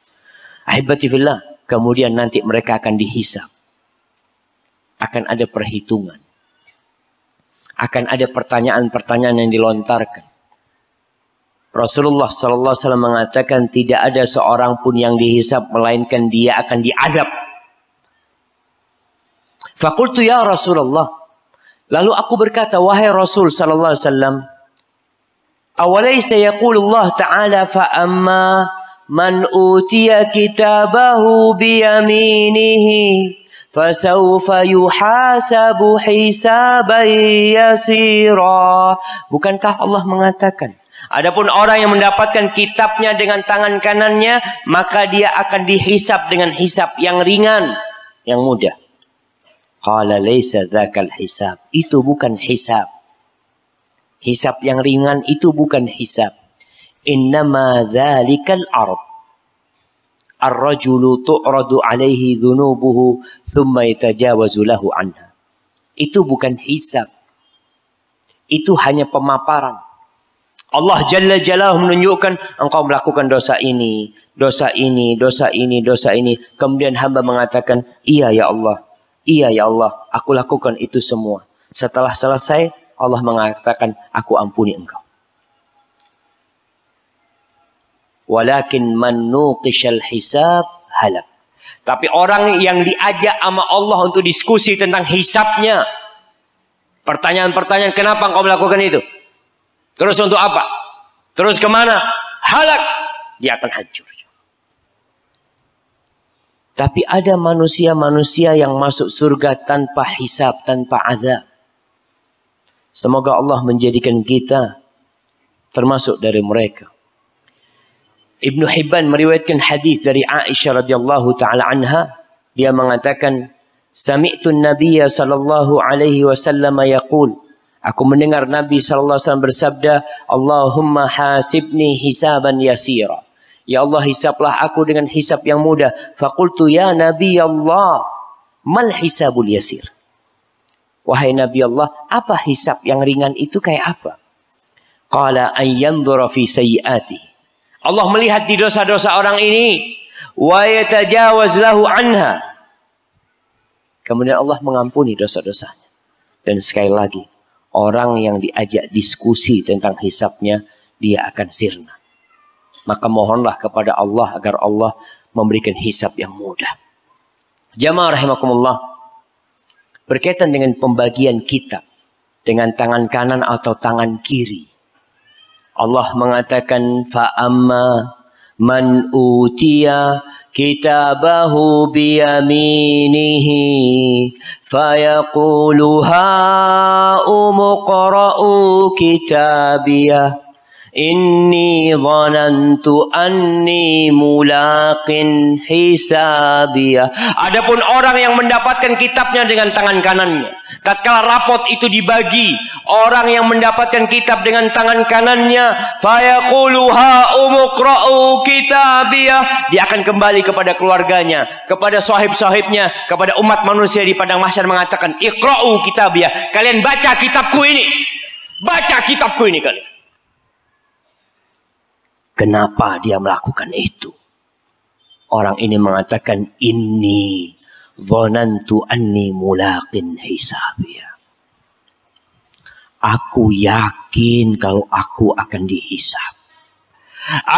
Ahibati fillah, kemudian nanti mereka akan dihisab. Akan ada perhitungan. Akan ada pertanyaan-pertanyaan yang dilontarkan. Rasulullah SAW mengatakan tidak ada seorang pun yang dihisab melainkan dia akan diazab. Faqultu ya Rasulullah. Lalu aku berkata, wahai Rasul sallallahu alaihi wasallam, awalaysa yaqulullah ta'ala fa amma man utiya kitabahu biyaminihi fasawfa yuhasabu hisaban yasira. Bukankah Allah mengatakan, adapun orang yang mendapatkan kitabnya dengan tangan kanannya, maka dia akan dihisab dengan hisab yang ringan, yang mudah. Qala laysa dzakal hisab. Itu bukan hisab. Hisab yang ringan itu bukan hisab. Innama dzalikal ard. Ar-rajulu tu'radu alaihi dhunubuhu thumma yatajawazu lahu anha. Itu bukan hisab. Itu hanya pemaparan. Allah Jalla Jalaluhu menunjukkan engkau melakukan dosa ini, dosa ini, dosa ini, dosa ini. Kemudian hamba mengatakan, iya ya Allah. Iya ya Allah, aku lakukan itu semua. Setelah selesai, Allah mengatakan, aku ampuni engkau. Walakin man nuqishal hisab halak. Tapi orang yang diajak sama Allah untuk diskusi tentang hisabnya, pertanyaan-pertanyaan, kenapa engkau melakukan itu? Terus untuk apa? Terus kemana? Halak. Dia akan hancur. Tapi ada manusia-manusia yang masuk surga tanpa hisab, tanpa azab. Semoga Allah menjadikan kita termasuk dari mereka. Ibnu Hibban meriwayatkan hadis dari Aisyah radhiyallahu taala anha. Dia mengatakan, sami'tu an-nabiyya sallallahu alaihi wasallam yaqul. Aku mendengar Nabi sallallahu alaihi wasallam bersabda, Allahumma hasibni hisaban yasira. Ya Allah, hisablah aku dengan hisab yang mudah. Faqultu ya Nabi Allah, mal hisabul yasir. Wahai Nabi Allah, apa hisab yang ringan itu kayak apa? Qala an yanzura fi sayyiati. Allah melihat di dosa-dosa orang ini, wa yatajawaz lahu anha. Kemudian Allah mengampuni dosa-dosanya. Dan sekali lagi, orang yang diajak diskusi tentang hisabnya, dia akan sirna. Maka mohonlah kepada Allah agar Allah memberikan hisab yang mudah. Jamaah rahimakumullah. Berkaitan dengan pembagian kitab dengan tangan kanan atau tangan kiri. Allah mengatakan, fa'amma man utiya kitabahu biyaminihi fayaqulu ha'umuqra'u kitabiyah. Inni dhanantu anni mulaqin hisabiyah. Adapun orang yang mendapatkan kitabnya dengan tangan kanannya, tatkala rapot itu dibagi, orang yang mendapatkan kitab dengan tangan kanannya, fayaqulu ha umqra'u kitabiyah, dia akan kembali kepada keluarganya, kepada sahib-sahibnya, kepada umat manusia di padang mahsyar mengatakan, iqra'u kitabiyah, kalian baca kitabku ini. Baca kitabku ini kalian. Kenapa dia melakukan itu? Orang ini mengatakan, inni dhanantu anni mulaqin hisabiyah. Aku yakin kalau aku akan dihisab.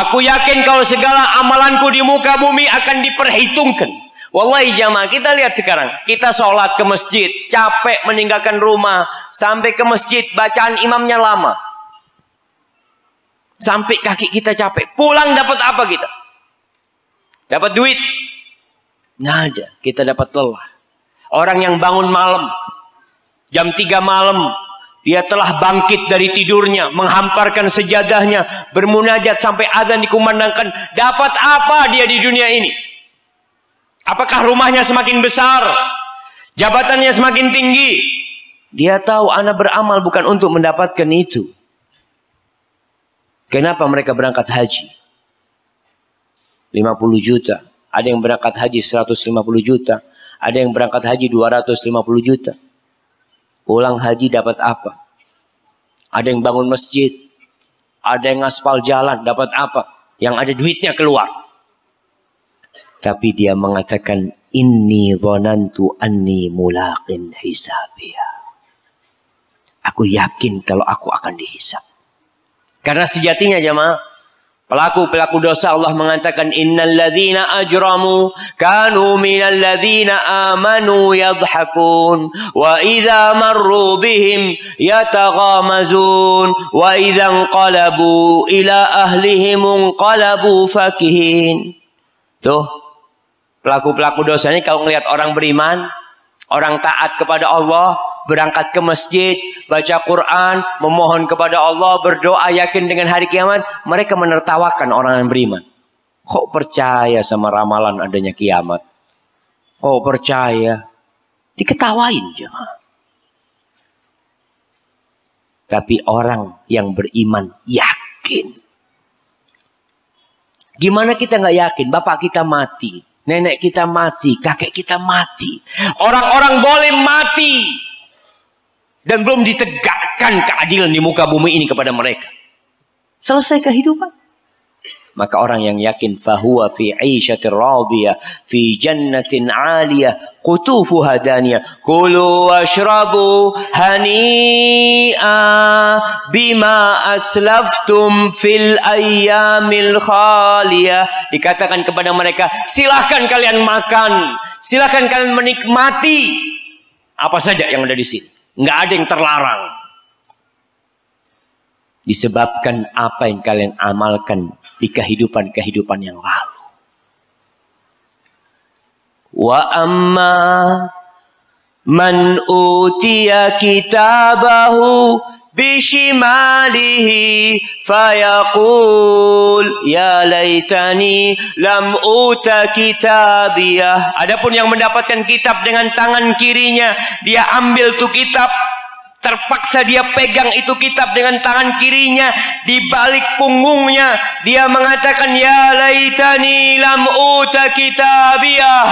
Aku yakin kalau segala amalanku di muka bumi akan diperhitungkan. Wallahi jamaah, kita lihat sekarang. Kita sholat ke masjid, capek meninggalkan rumah. Sampai ke masjid, bacaan imamnya lama. Sampai kaki kita capek. Pulang dapat apa kita? Dapat duit? Nggak ada. Kita dapat lelah. Orang yang bangun malam, jam 3 malam, dia telah bangkit dari tidurnya, menghamparkan sejadahnya, bermunajat sampai azan dikumandangkan. Dapat apa dia di dunia ini? Apakah rumahnya semakin besar? Jabatannya semakin tinggi? Dia tahu anak beramal bukan untuk mendapatkan itu. Kenapa mereka berangkat haji? 50 juta. Ada yang berangkat haji 150 juta. Ada yang berangkat haji 250 juta. Pulang haji dapat apa? Ada yang bangun masjid. Ada yang ngaspal jalan. Dapat apa? Yang ada duitnya keluar. Tapi dia mengatakan, inni dhanantu anni mulaqin hisabiyah. Aku yakin kalau aku akan dihisab. Karena sejatinya jemaah, pelaku-pelaku dosa Allah mengatakan, innal ladzina ajramu kanu minal ladzina amanu yadhhakun wa idza marru bihim yataghamazun wa idza inqalabu ila ahlihim inqalabu fakihin. Tuh, pelaku-pelaku dosa ini kalau melihat orang beriman, orang taat kepada Allah, berangkat ke masjid, baca Quran, memohon kepada Allah, berdoa, yakin dengan hari kiamat, mereka menertawakan orang yang beriman. Kok percaya sama ramalan adanya kiamat? Kok percaya? Diketawain jemaah. Tapi orang yang beriman yakin. Gimana kita nggak yakin? Bapak kita mati, nenek kita mati, kakek kita mati. Orang-orang boleh mati. Dan belum ditegakkan keadilan di muka bumi ini kepada mereka. Selesai kehidupan. Maka orang yang yakin, fahuwa fi 'ishatir radiyah, fi jannatin 'aliyah, qutufuha daniyah, kulu washrabu hani'a bima aslaftum fil ayyamil khaliyah. Dikatakan kepada mereka, silahkan kalian makan, silahkan kalian menikmati apa saja yang ada di sini. Nggak ada yang terlarang. Disebabkan apa yang kalian amalkan di kehidupan-kehidupan yang lalu. Wa amma man utiya kitabahu bishimalihi fayaqul ya laitani lam uta kitabiyah. Adapun yang mendapatkan kitab dengan tangan kirinya, dia ambil tuh kitab, terpaksa dia pegang itu kitab dengan tangan kirinya, di balik punggungnya dia mengatakan ya laitani lam uta kitabiyah.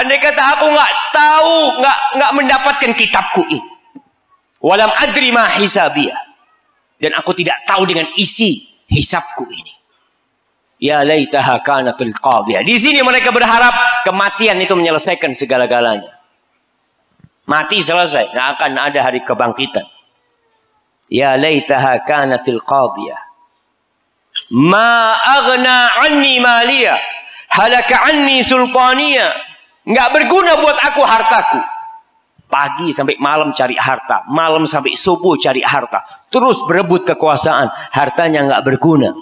Andai kata aku nggak tahu, nggak mendapatkan kitabku ini. Walam adri ma hisabiyah. Dan aku tidak tahu dengan isi hisabku ini. Ya laitaha kanatul qadiyah. Di sini mereka berharap kematian itu menyelesaikan segala-galanya. Mati selesai, nggak akan ada hari kebangkitan. Ya laitaha kanatil qadiyah. Ma aghna anni maliyah, halaka anni sultaniyah. Nggak berguna buat aku hartaku. Pagi sampai malam cari harta, malam sampai subuh cari harta, terus berebut kekuasaan, hartanya nggak berguna.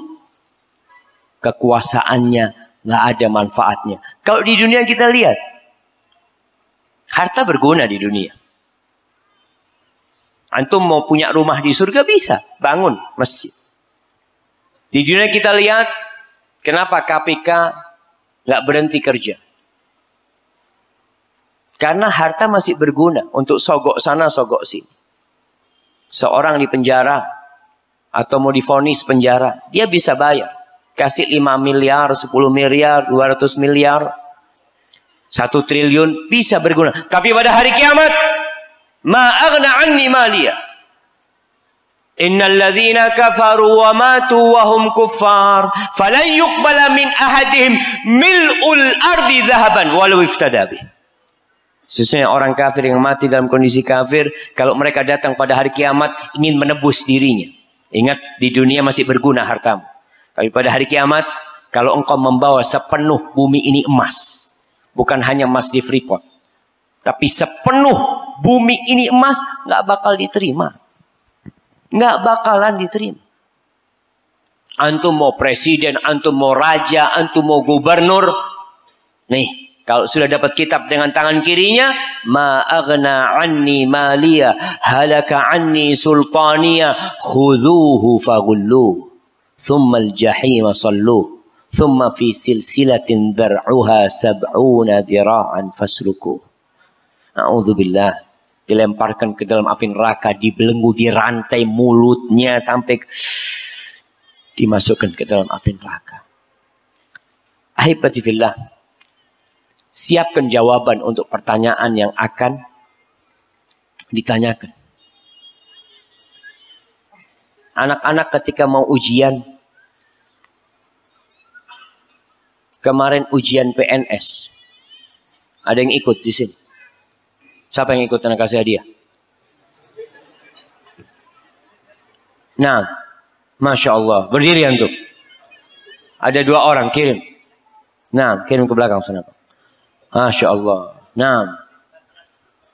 Kekuasaannya nggak ada manfaatnya. Kalau di dunia kita lihat, harta berguna di dunia. Antum mau punya rumah di surga bisa, bangun masjid. Di dunia kita lihat, kenapa KPK nggak berhenti kerja? Karena harta masih berguna untuk sogok sana, sogok sini. Seorang di penjara atau mau divonis penjara, dia bisa bayar. Kasih 5 miliar, 10 miliar, 200 miliar, 1 triliun, bisa berguna. Tapi pada hari kiamat, ma aghna anni maliyah. Innal ladzina kafaru wa matu wa hum kuffar, falan yuqbala min ahadihim mil'ul ardi dhahaban walau iftada bih. Sesungguhnya orang kafir yang mati dalam kondisi kafir, kalau mereka datang pada hari kiamat ingin menebus dirinya. Ingat, di dunia masih berguna hartamu. Tapi pada hari kiamat, kalau engkau membawa sepenuh bumi ini emas, bukan hanya emas di Freeport, tapi sepenuh bumi ini emas, nggak bakal diterima. Nggak bakalan diterima. Antum mau presiden, antum mau raja, antum mau gubernur. Nih, kalau sudah dapat kitab dengan tangan kirinya, ma aghna anni maliya, halaka anni sultaniya, khudhuhu faghulluh, thumma al-jahim salluh, thumma fi silsilatin dar'uha 70 dhira'an faslukuh. A'udzubillah, dilemparkan ke dalam api neraka, dibelenggu, dirantai mulutnya sampai dimasukkan ke dalam api neraka. Ahibati fillah, siapkan jawaban untuk pertanyaan yang akan ditanyakan. Anak-anak ketika mau ujian, kemarin ujian PNS. Ada yang ikut di sini? Siapa yang ikut anak kasih hadiah? Nah, Masya Allah. Berdiri antum. Ada 2 orang, kirim. Nah, kirim ke belakang sana. Masya Allah. Nah,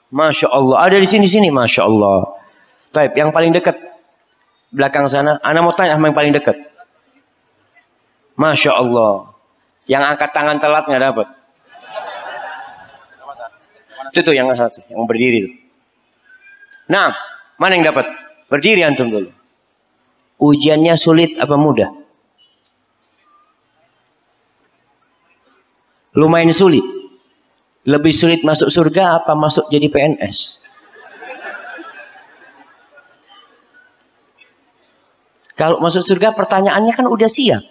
Masya Allah. Ada di sini. Masya Allah. Baik, yang paling dekat. Belakang sana. Ana mau tanya sama yang paling dekat. Masya Allah. Yang angkat tangan telat nggak dapat. Itu tuh yang berdiri tuh. Nah, mana yang dapat? Berdiri antum dulu. Ujiannya sulit apa mudah? Lumayan sulit. Lebih sulit masuk surga apa masuk jadi PNS? Kalau masuk surga pertanyaannya kan udah siap.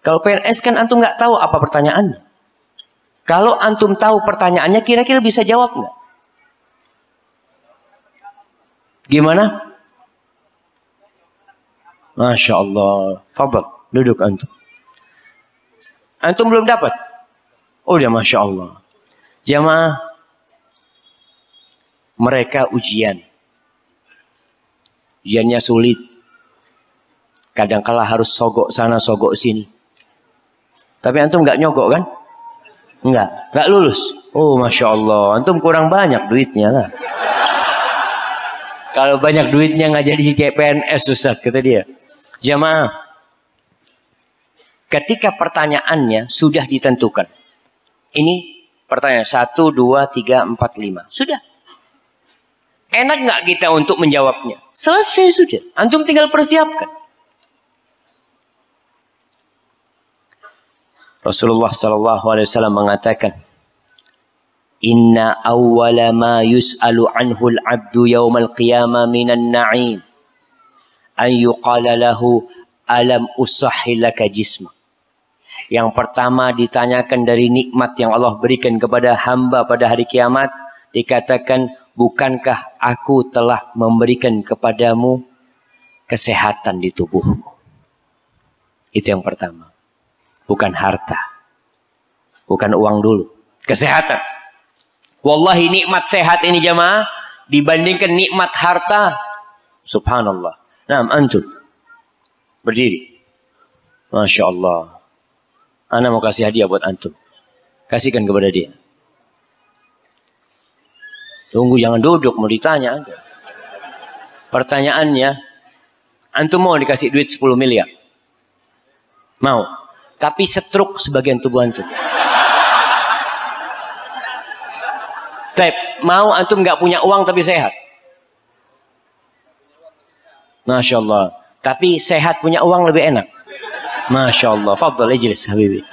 Kalau PNS kan antum nggak tahu apa pertanyaannya. Kalau antum tahu pertanyaannya, kira-kira bisa jawab nggak? Gimana? Masya Allah. Fadal, duduk antum. Antum belum dapat? Oh ya Masya Allah. Jamaah, mereka ujian. Ujiannya sulit. Kadangkala harus sogok sana, sogok sini. Tapi antum nggak nyogok kan? Nggak lulus. Oh Masya Allah, antum kurang banyak duitnya lah. Kalau banyak duitnya nggak jadi si PNS Ustaz, kata dia. Jamaah, ketika pertanyaannya sudah ditentukan. Ini pertanyaan 1, 2, 3, 4, 5. Sudah. Enak nggak kita untuk menjawabnya? Selesai sudah. Antum tinggal persiapkan. Rasulullah SAW mengatakan, Inna awwala ma yus'alu anhu al-'abdu yawmal qiyamah minan na'im an yuqala lahu alam usahhi laka jisma. Yang pertama ditanyakan dari nikmat yang Allah berikan kepada hamba pada hari kiamat, dikatakan, bukankah aku telah memberikan kepadamu kesehatan di tubuhmu? Itu yang pertama. Bukan harta. Bukan uang dulu. Kesehatan. Wallahi nikmat sehat ini jamaah dibandingkan nikmat harta. Subhanallah. Nah, antum. Berdiri. Masya Allah. Ana mau kasih hadiah buat antum. Kasihkan kepada dia. Tunggu, jangan duduk. Mau ditanya. Pertanyaannya. Antum mau dikasih duit 10 miliar? Mau? Tapi stroke sebagian tubuh antum. Mau antum nggak punya uang tapi sehat? Masya Allah. Tapi sehat punya uang lebih enak. Masya Allah. Fadal ijlis habibi.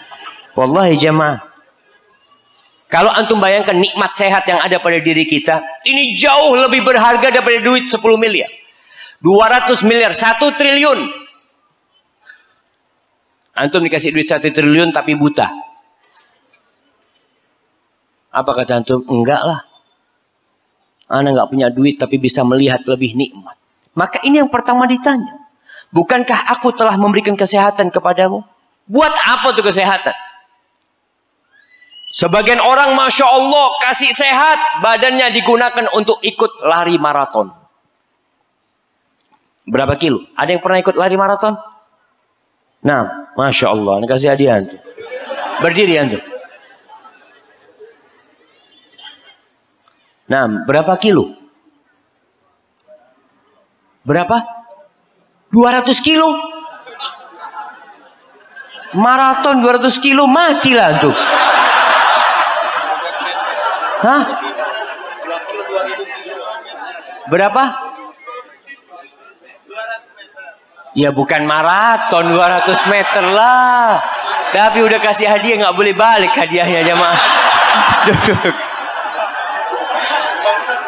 Wallahi jamaah. Kalau antum bayangkan nikmat sehat yang ada pada diri kita, ini jauh lebih berharga daripada duit 10 miliar. 200 miliar, 1 triliun. Antum dikasih duit 1 triliun tapi buta. Apa kata antum? Enggak lah. Ana enggak punya duit tapi bisa melihat lebih nikmat. Maka ini yang pertama ditanya. Bukankah aku telah memberikan kesehatan kepadamu? Buat apa tuh kesehatan? Sebagian orang Masya Allah kasih sehat, badannya digunakan untuk ikut lari maraton. Berapa kilo? Ada yang pernah ikut lari maraton? Nah, Masya Allah, ini kasih hadiah antum. Berdiri antum. Nah, berapa kilo? Berapa? 200 kilo. Maraton 200 kilo, matilah antum. Hah? Berapa? Ya bukan maraton 200 meter lah. Tapi udah kasih hadiah nggak boleh balik hadiahnya jamaah.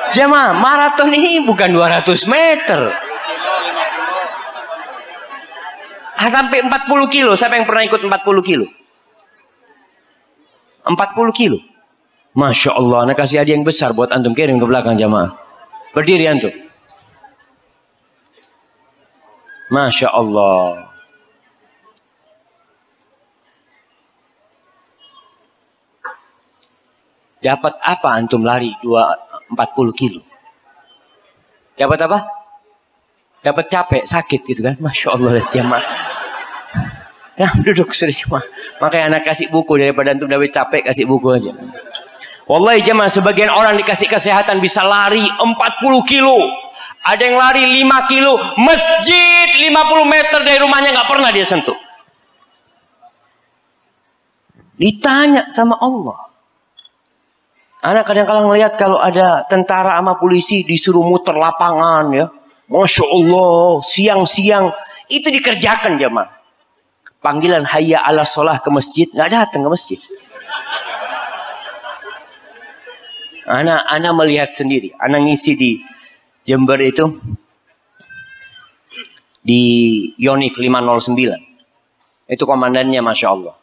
Jamaah, maraton ini bukan 200 meter. Sampai 40 kilo. Siapa yang pernah ikut 40 kilo? 40 kilo. Masya Allah, nak kasih hadiah yang besar buat antum, kirim ke belakang jamaah. Berdiri antum. Masya Allah. Dapat apa antum lari 40 kilo? Dapat apa? Dapat capek, sakit gitu kan. Masya Allah jamaah. Nah, duduk sudah semua. Makanya anak kasih buku daripada antum dapat capek, kasih buku aja. Wallahi jamaah, sebagian orang dikasih kesehatan bisa lari 40 kilo. Ada yang lari 5 kilo. Masjid 50 meter dari rumahnya nggak pernah dia sentuh. Ditanya sama Allah. Anak kadang-kadang ngelihat kalau ada tentara sama polisi disuruh muter lapangan ya. Masya Allah, siang-siang itu dikerjakan jamaah. Panggilan hayya ala sholah ke masjid, nggak datang ke masjid. Anak melihat sendiri. Anak ngisi di Jember itu di Yonif 509. Itu komandannya Masya Allah.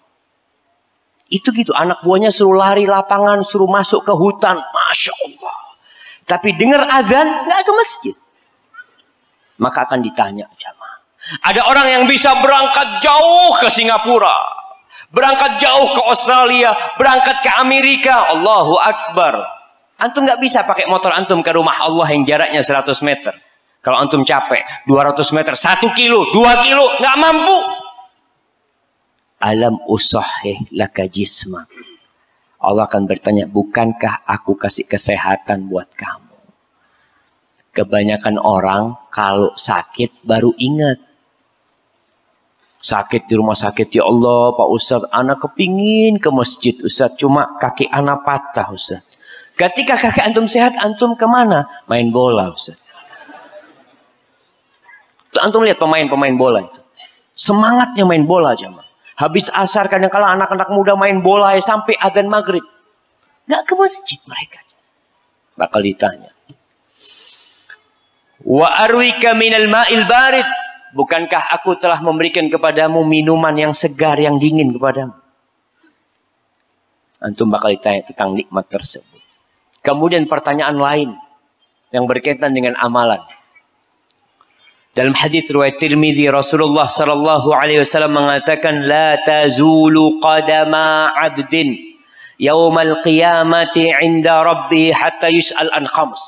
Itu gitu, anak buahnya suruh lari lapangan, suruh masuk ke hutan, Masya Allah. Tapi dengar azan, nggak ke masjid. Maka akan ditanya jamaah. Ada orang yang bisa berangkat jauh ke Singapura, berangkat jauh ke Australia, berangkat ke Amerika. Allahu Akbar. Antum nggak bisa pakai motor antum ke rumah Allah yang jaraknya 100 meter. Kalau antum capek, 200 meter, 1 kilo, 2 kilo, nggak mampu. Alam usahih laka jisma. Allah akan bertanya, bukankah aku kasih kesehatan buat kamu? Kebanyakan orang kalau sakit baru ingat. Sakit di rumah sakit, ya Allah Pak Ustadz, anak kepingin ke masjid Ustadz, cuma kaki anak patah Ustadz. Ketika kaki antum sehat, antum kemana? Main bola Ustadz. Tuh, antum lihat pemain-pemain bola itu. Semangatnya main bola aja. Habis asar kadang-kala anak-anak muda main bola ya, sampai adzan maghrib. Gak ke masjid mereka. Bakal ditanya. Wa arwika minal ma'il barid. Bukankah aku telah memberikan kepadamu minuman yang segar, yang dingin kepadamu? Antum bakal ditanya tentang nikmat tersebut. Kemudian pertanyaan lain yang berkaitan dengan amalan. Dalam hadis riwayat Tirmidzi, Rasulullah sallallahu alaihi wasallam mengatakan, la tazulu qadama 'abdin yaumal qiyamati 'inda rabbih hatta yus'al an khams.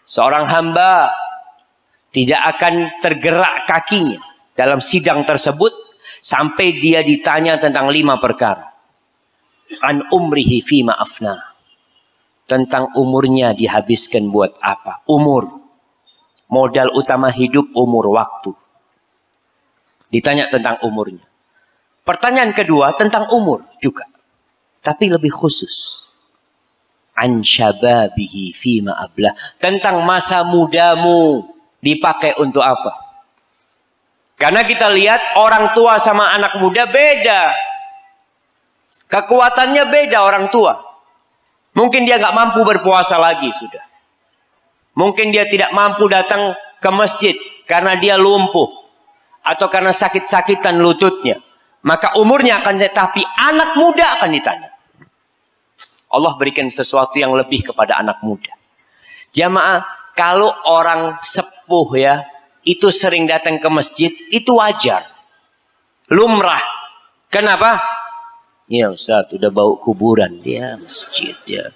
Seorang hamba tidak akan tergerak kakinya dalam sidang tersebut sampai dia ditanya tentang 5 perkara. An umrihi fima afna. Tentang umurnya dihabiskan buat apa? Umur. Modal utama hidup umur, waktu. Ditanya tentang umurnya. Pertanyaan kedua tentang umur juga. Tapi lebih khusus. An syababihi fima ablah. Tentang masa mudamu dipakai untuk apa? Karena kita lihat orang tua sama anak muda beda. Kekuatannya beda orang tua. Mungkin dia nggak mampu berpuasa lagi sudah. Mungkin dia tidak mampu datang ke masjid karena dia lumpuh. Atau karena sakit-sakitan lututnya. Maka umurnya akan, tapi anak muda akan ditanya. Allah berikan sesuatu yang lebih kepada anak muda. Jamaah, kalau orang sepuh ya, itu sering datang ke masjid, itu wajar. Lumrah. Kenapa? Ya Ustaz, udah bau kuburan. Dia masjid ya.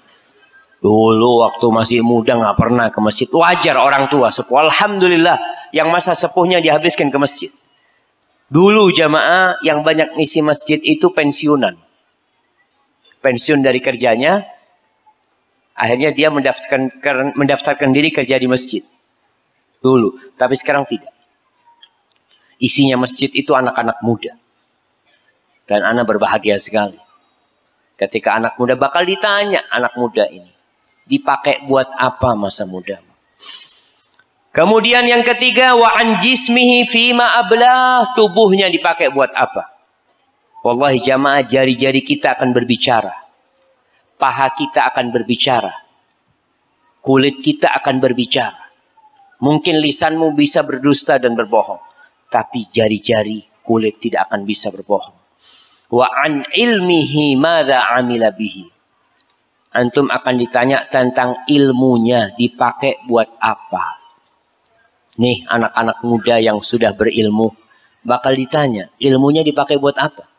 Dulu waktu masih muda nggak pernah ke masjid. Wajar orang tua sepuh. Alhamdulillah yang masa sepuhnya dihabiskan ke masjid. Dulu jamaah yang banyak ngisi masjid itu pensiunan. Pensiun dari kerjanya, akhirnya dia mendaftarkan diri kerja di masjid. Dulu, tapi sekarang tidak. Isinya masjid itu anak-anak muda. Dan anak berbahagia sekali. Ketika anak muda bakal ditanya, anak muda ini dipakai buat apa masa muda? Kemudian yang ketiga, wa an jismihi fima ablah, tubuhnya dipakai buat apa? Wallahi jamaah, jari-jari kita akan berbicara. Paha kita akan berbicara. Kulit kita akan berbicara. Mungkin lisanmu bisa berdusta dan berbohong. Tapi jari-jari kulit tidak akan bisa berbohong. Wa an ilmihi madza amila bihi. Antum akan ditanya tentang ilmunya dipakai buat apa. Nih anak-anak muda yang sudah berilmu bakal ditanya ilmunya dipakai buat apa.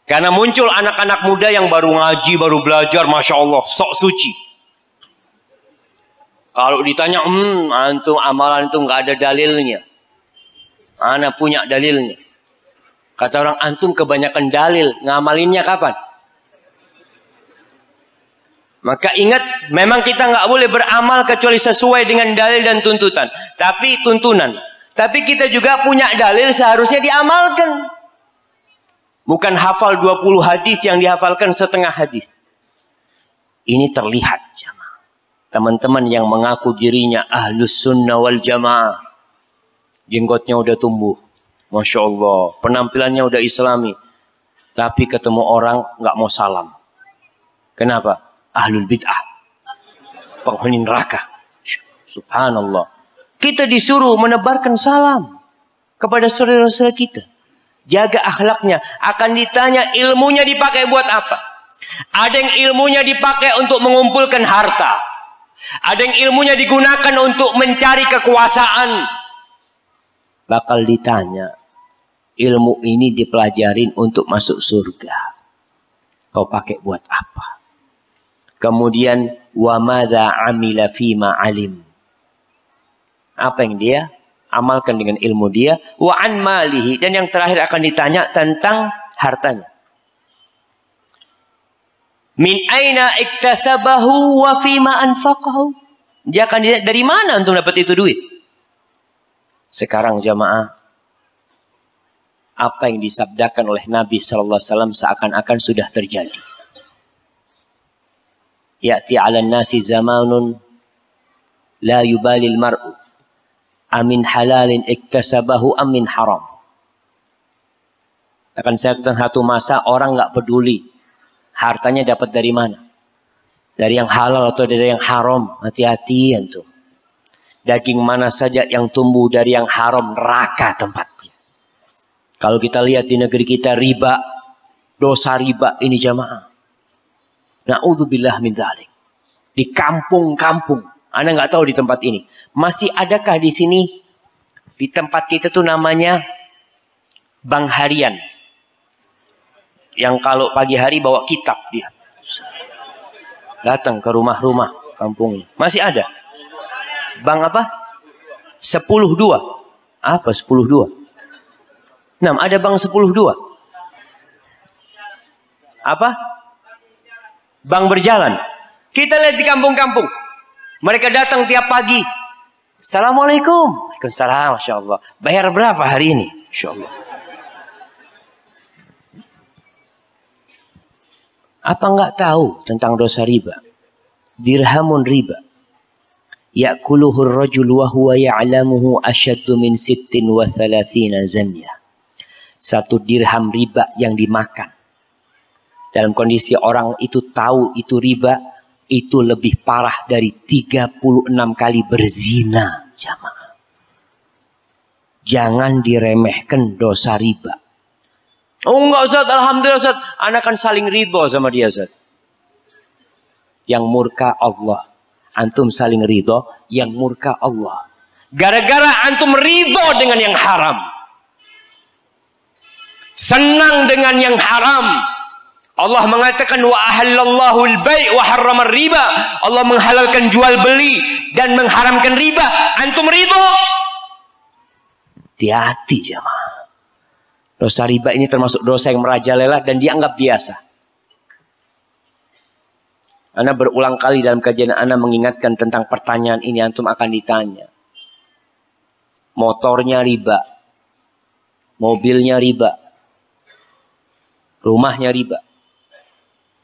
Karena muncul anak-anak muda yang baru ngaji, baru belajar, Masya Allah, sok suci. Kalau ditanya, antum amalan itu nggak ada dalilnya. Ana punya dalilnya. Kata orang, antum kebanyakan dalil, ngamalinnya kapan? Maka ingat, memang kita nggak boleh beramal kecuali sesuai dengan dalil dan tuntutan. Tapi tuntunan. Tapi kita juga punya dalil seharusnya diamalkan. Bukan hafal 20 hadis yang dihafalkan setengah hadis. Ini terlihat jamaah. Teman-teman yang mengaku dirinya ahlus sunnah wal jamaah. Jenggotnya udah tumbuh. Masya Allah. Penampilannya udah islami. Tapi ketemu orang nggak mau salam. Kenapa? Ahlul bid'ah. Penghuni neraka. Subhanallah. Kita disuruh menebarkan salam kepada saudara-saudara kita. Jaga akhlaknya. Akan ditanya ilmunya dipakai buat apa? Ada yang ilmunya dipakai untuk mengumpulkan harta. Ada yang ilmunya digunakan untuk mencari kekuasaan. Bakal ditanya, ilmu ini dipelajarin untuk masuk surga. Kau pakai buat apa? Kemudian, wa madza amila fima alim. Apa yang dia amalkan dengan ilmu dia, wa an malihi, dan yang terakhir akan ditanya tentang hartanya. Min aina iktasabahu wa fima anfaqahu. Dia akan ditanya dari mana untuk dapat itu duit. Sekarang jamaah, apa yang disabdakan oleh Nabi sallallahu alaihi wasallam seakan-akan sudah terjadi. Ya'ti 'alan nasi zamanun la yubalil mar'u amin halalin iktasabahu amin haram. Akan saya katakan satu masa orang nggak peduli hartanya dapat dari mana, dari yang halal atau dari yang haram. Hati-hati antum. Daging mana saja yang tumbuh dari yang haram, neraka tempatnya. Kalau kita lihat di negeri kita riba, dosa riba ini jamaah. Na'udzubillah min dzalik. Di kampung-kampung, Anda nggak tahu di tempat ini. Masih adakah di sini, di tempat kita tuh namanya bank harian. Yang kalau pagi hari bawa kitab dia. Datang ke rumah-rumah kampungnya. Masih ada. Bank apa? 10-2. Apa 10-2? Nah, ada bank 10-2. Apa? Bank berjalan. Kita lihat di kampung-kampung. Mereka datang tiap pagi. Assalamualaikum. Waalaikumsalam. Masya Allah. Bayar berapa hari ini? Masya Allah. Apa enggak tahu tentang dosa riba? Dirhamun riba. Ya'kuluhu ar-rajul wa huwa ya'lamuhu asyaddu min 36 zanya. Satu dirham riba yang dimakan. Dalam kondisi orang itu tahu itu riba, itu lebih parah dari 36 kali berzina. Jamaah. Jangan diremehkan dosa riba. Oh enggak Ustaz, alhamdulillah Ustaz. Anak kan saling ridho sama dia Ustaz. Yang murka Allah. Antum saling ridho, yang murka Allah. Gara-gara antum ridho dengan yang haram. Senang dengan yang haram. Allah mengatakan wa ahallallahu al-bai' wa harrama riba. Allah menghalalkan jual beli dan mengharamkan riba. Antum ridho? Hati-hati jemaah. Dosa riba ini termasuk dosa yang merajalela dan dianggap biasa. Ana berulang kali dalam kajian Ana mengingatkan tentang pertanyaan ini, antum akan ditanya. Motornya riba. Mobilnya riba. Rumahnya riba.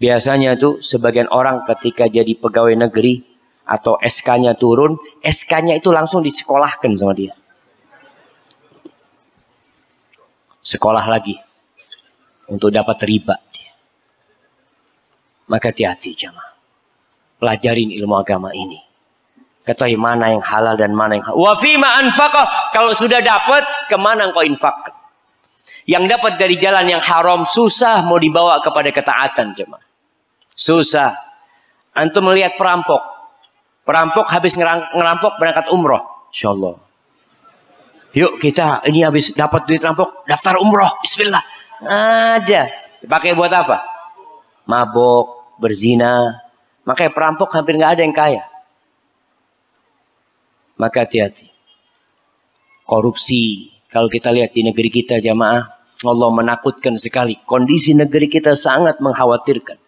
Biasanya tuh sebagian orang ketika jadi pegawai negeri atau SK-nya turun, SK-nya itu langsung disekolahkan sama dia. Sekolah lagi untuk dapat riba. Maka hati-hati jemaah. Pelajarin ilmu agama ini. Ketahui mana yang halal dan mana yang haram. Wa fima anfaqah. Kalau sudah dapat, kemana engkau infakkan? Yang dapat dari jalan yang haram susah mau dibawa kepada ketaatan jemaah. Susah. Antum melihat perampok. Perampok habis ngerampok berangkat umroh. Insyaallah. Yuk kita ini habis dapat duit rampok, daftar umroh. Bismillah. Ada. Dipakai buat apa? Mabok, berzina. Makanya perampok hampir nggak ada yang kaya. Maka hati-hati. Korupsi. Kalau kita lihat di negeri kita jamaah, Allah menakutkan sekali. Kondisi negeri kita sangat mengkhawatirkan.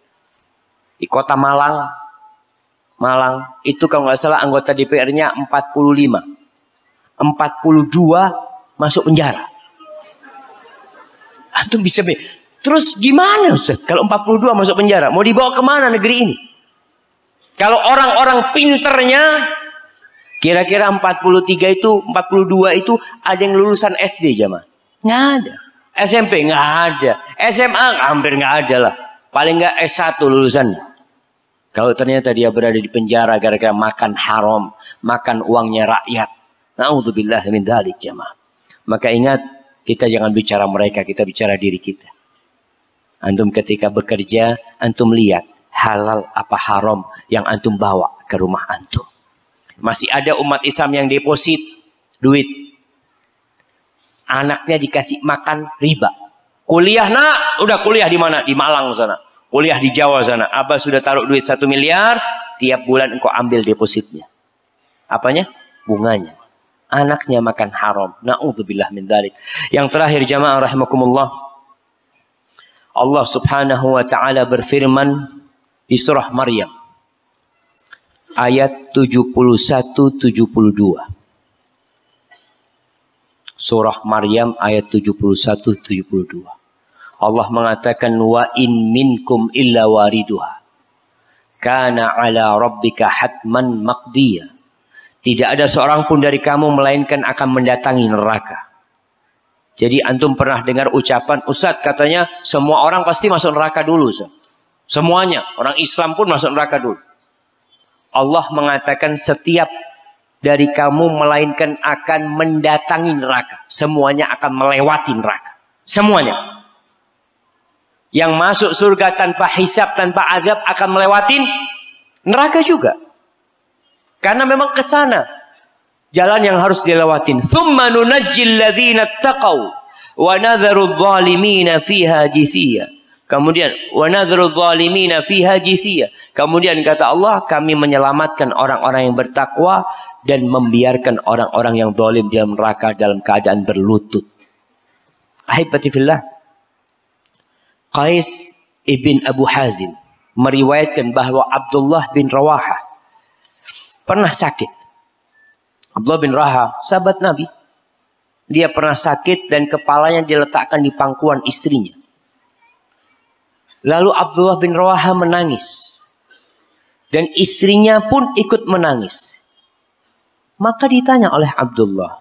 Di kota Malang itu kalau nggak salah anggota DPR-nya 45. 42 masuk penjara. Antum bisa terus gimana Ustaz? Kalau 42 masuk penjara, mau dibawa kemana negeri ini? Kalau orang-orang pinternya, kira-kira 43 itu, 42 itu ada yang lulusan SD jamaah? Nggak ada. SMP nggak ada. SMA hampir nggak ada lah. Paling nggak S1 lulusannya. Kalau ternyata dia berada di penjara gara-gara makan haram, makan uangnya rakyat. Na'udzubillah min dzalik jamaah. Maka ingat, kita jangan bicara mereka, kita bicara diri kita. Antum ketika bekerja, antum lihat halal apa haram yang antum bawa ke rumah antum. Masih ada umat Islam yang deposit duit. Anaknya dikasih makan riba. Kuliah nak, udah kuliah di mana? Di Malang sana. Kuliah di Jawa sana. Abah sudah taruh duit 1 miliar, tiap bulan engkau ambil depositnya. Apanya? Bunganya. Anaknya makan haram. Na'udzubillah min dzalik. Yang terakhir jamaah rahimakumullah. Allah subhanahu wa ta'ala berfirman di surah Maryam. Ayat 71-72. Surah Maryam ayat 71-72. Allah mengatakan wa in minkum illa wariduha. Kana ala rabbika hatman maqdiya. Tidak ada seorang pun dari kamu melainkan akan mendatangi neraka. Jadi antum pernah dengar ucapan, Ustadz katanya semua orang pasti masuk neraka dulu. Ustaz. Semuanya, orang Islam pun masuk neraka dulu. Allah mengatakan setiap dari kamu melainkan akan mendatangi neraka. Semuanya akan melewati neraka. Semuanya. Yang masuk surga tanpa hisab, tanpa azab akan melewati neraka juga. Karena memang ke sana jalan yang harus dilewatin. Tsumma nunajjil ladzina taqaw wa nadharu adh-dhalimina fiha jithiya. Kemudian wa nadharu adh-dhalimina fiha jithiya. Kemudian kata Allah, kami menyelamatkan orang-orang yang bertakwa dan membiarkan orang-orang yang zalim di dalam neraka dalam keadaan berlutut. Ahibati fillah. Qais ibn Abu Hazim meriwayatkan bahwa Abdullah bin Rawahah pernah sakit. Abdullah bin Rawahah, sahabat Nabi. Dia pernah sakit dan kepalanya diletakkan di pangkuan istrinya. Lalu Abdullah bin Rawahah menangis. Dan istrinya pun ikut menangis. Maka ditanya oleh Abdullah,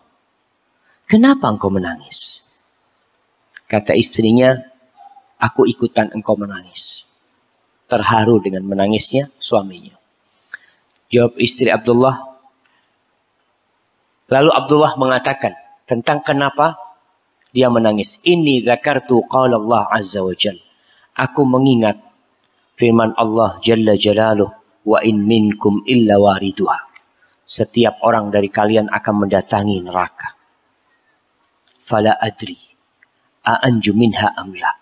kenapa engkau menangis? Kata istrinya, aku ikutan engkau menangis. Terharu dengan menangisnya suaminya. Jawab istri Abdullah. Lalu Abdullah mengatakan tentang kenapa dia menangis. Inni dzakartu qala Allah azza wa jalla. Aku mengingat firman Allah jalla jalaluh, wa in minkum illa wariduha. Setiap orang dari kalian akan mendatangi neraka. Fala adri a anju minha amla.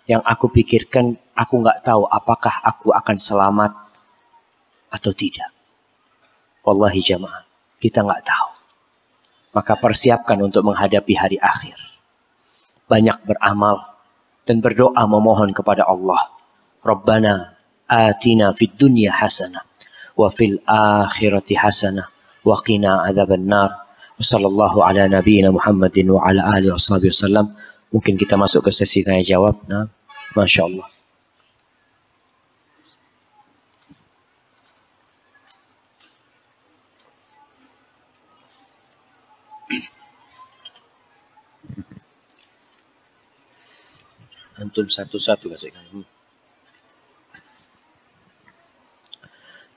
Yang aku pikirkan, aku nggak tahu apakah aku akan selamat atau tidak. Wallahi jamaah, kita nggak tahu. Maka persiapkan untuk menghadapi hari akhir. Banyak beramal dan berdoa memohon kepada Allah. Rabbana atina fid dunya hasanah wa fil akhirati hasanah wa qina adzaban nar. Wassallallahu ala nabiyyina Muhammadin wa ala alihi wasallam. Mungkin kita masuk ke sesi tanya jawab. Nah, Masya Allah. Antum satu-satu kasih.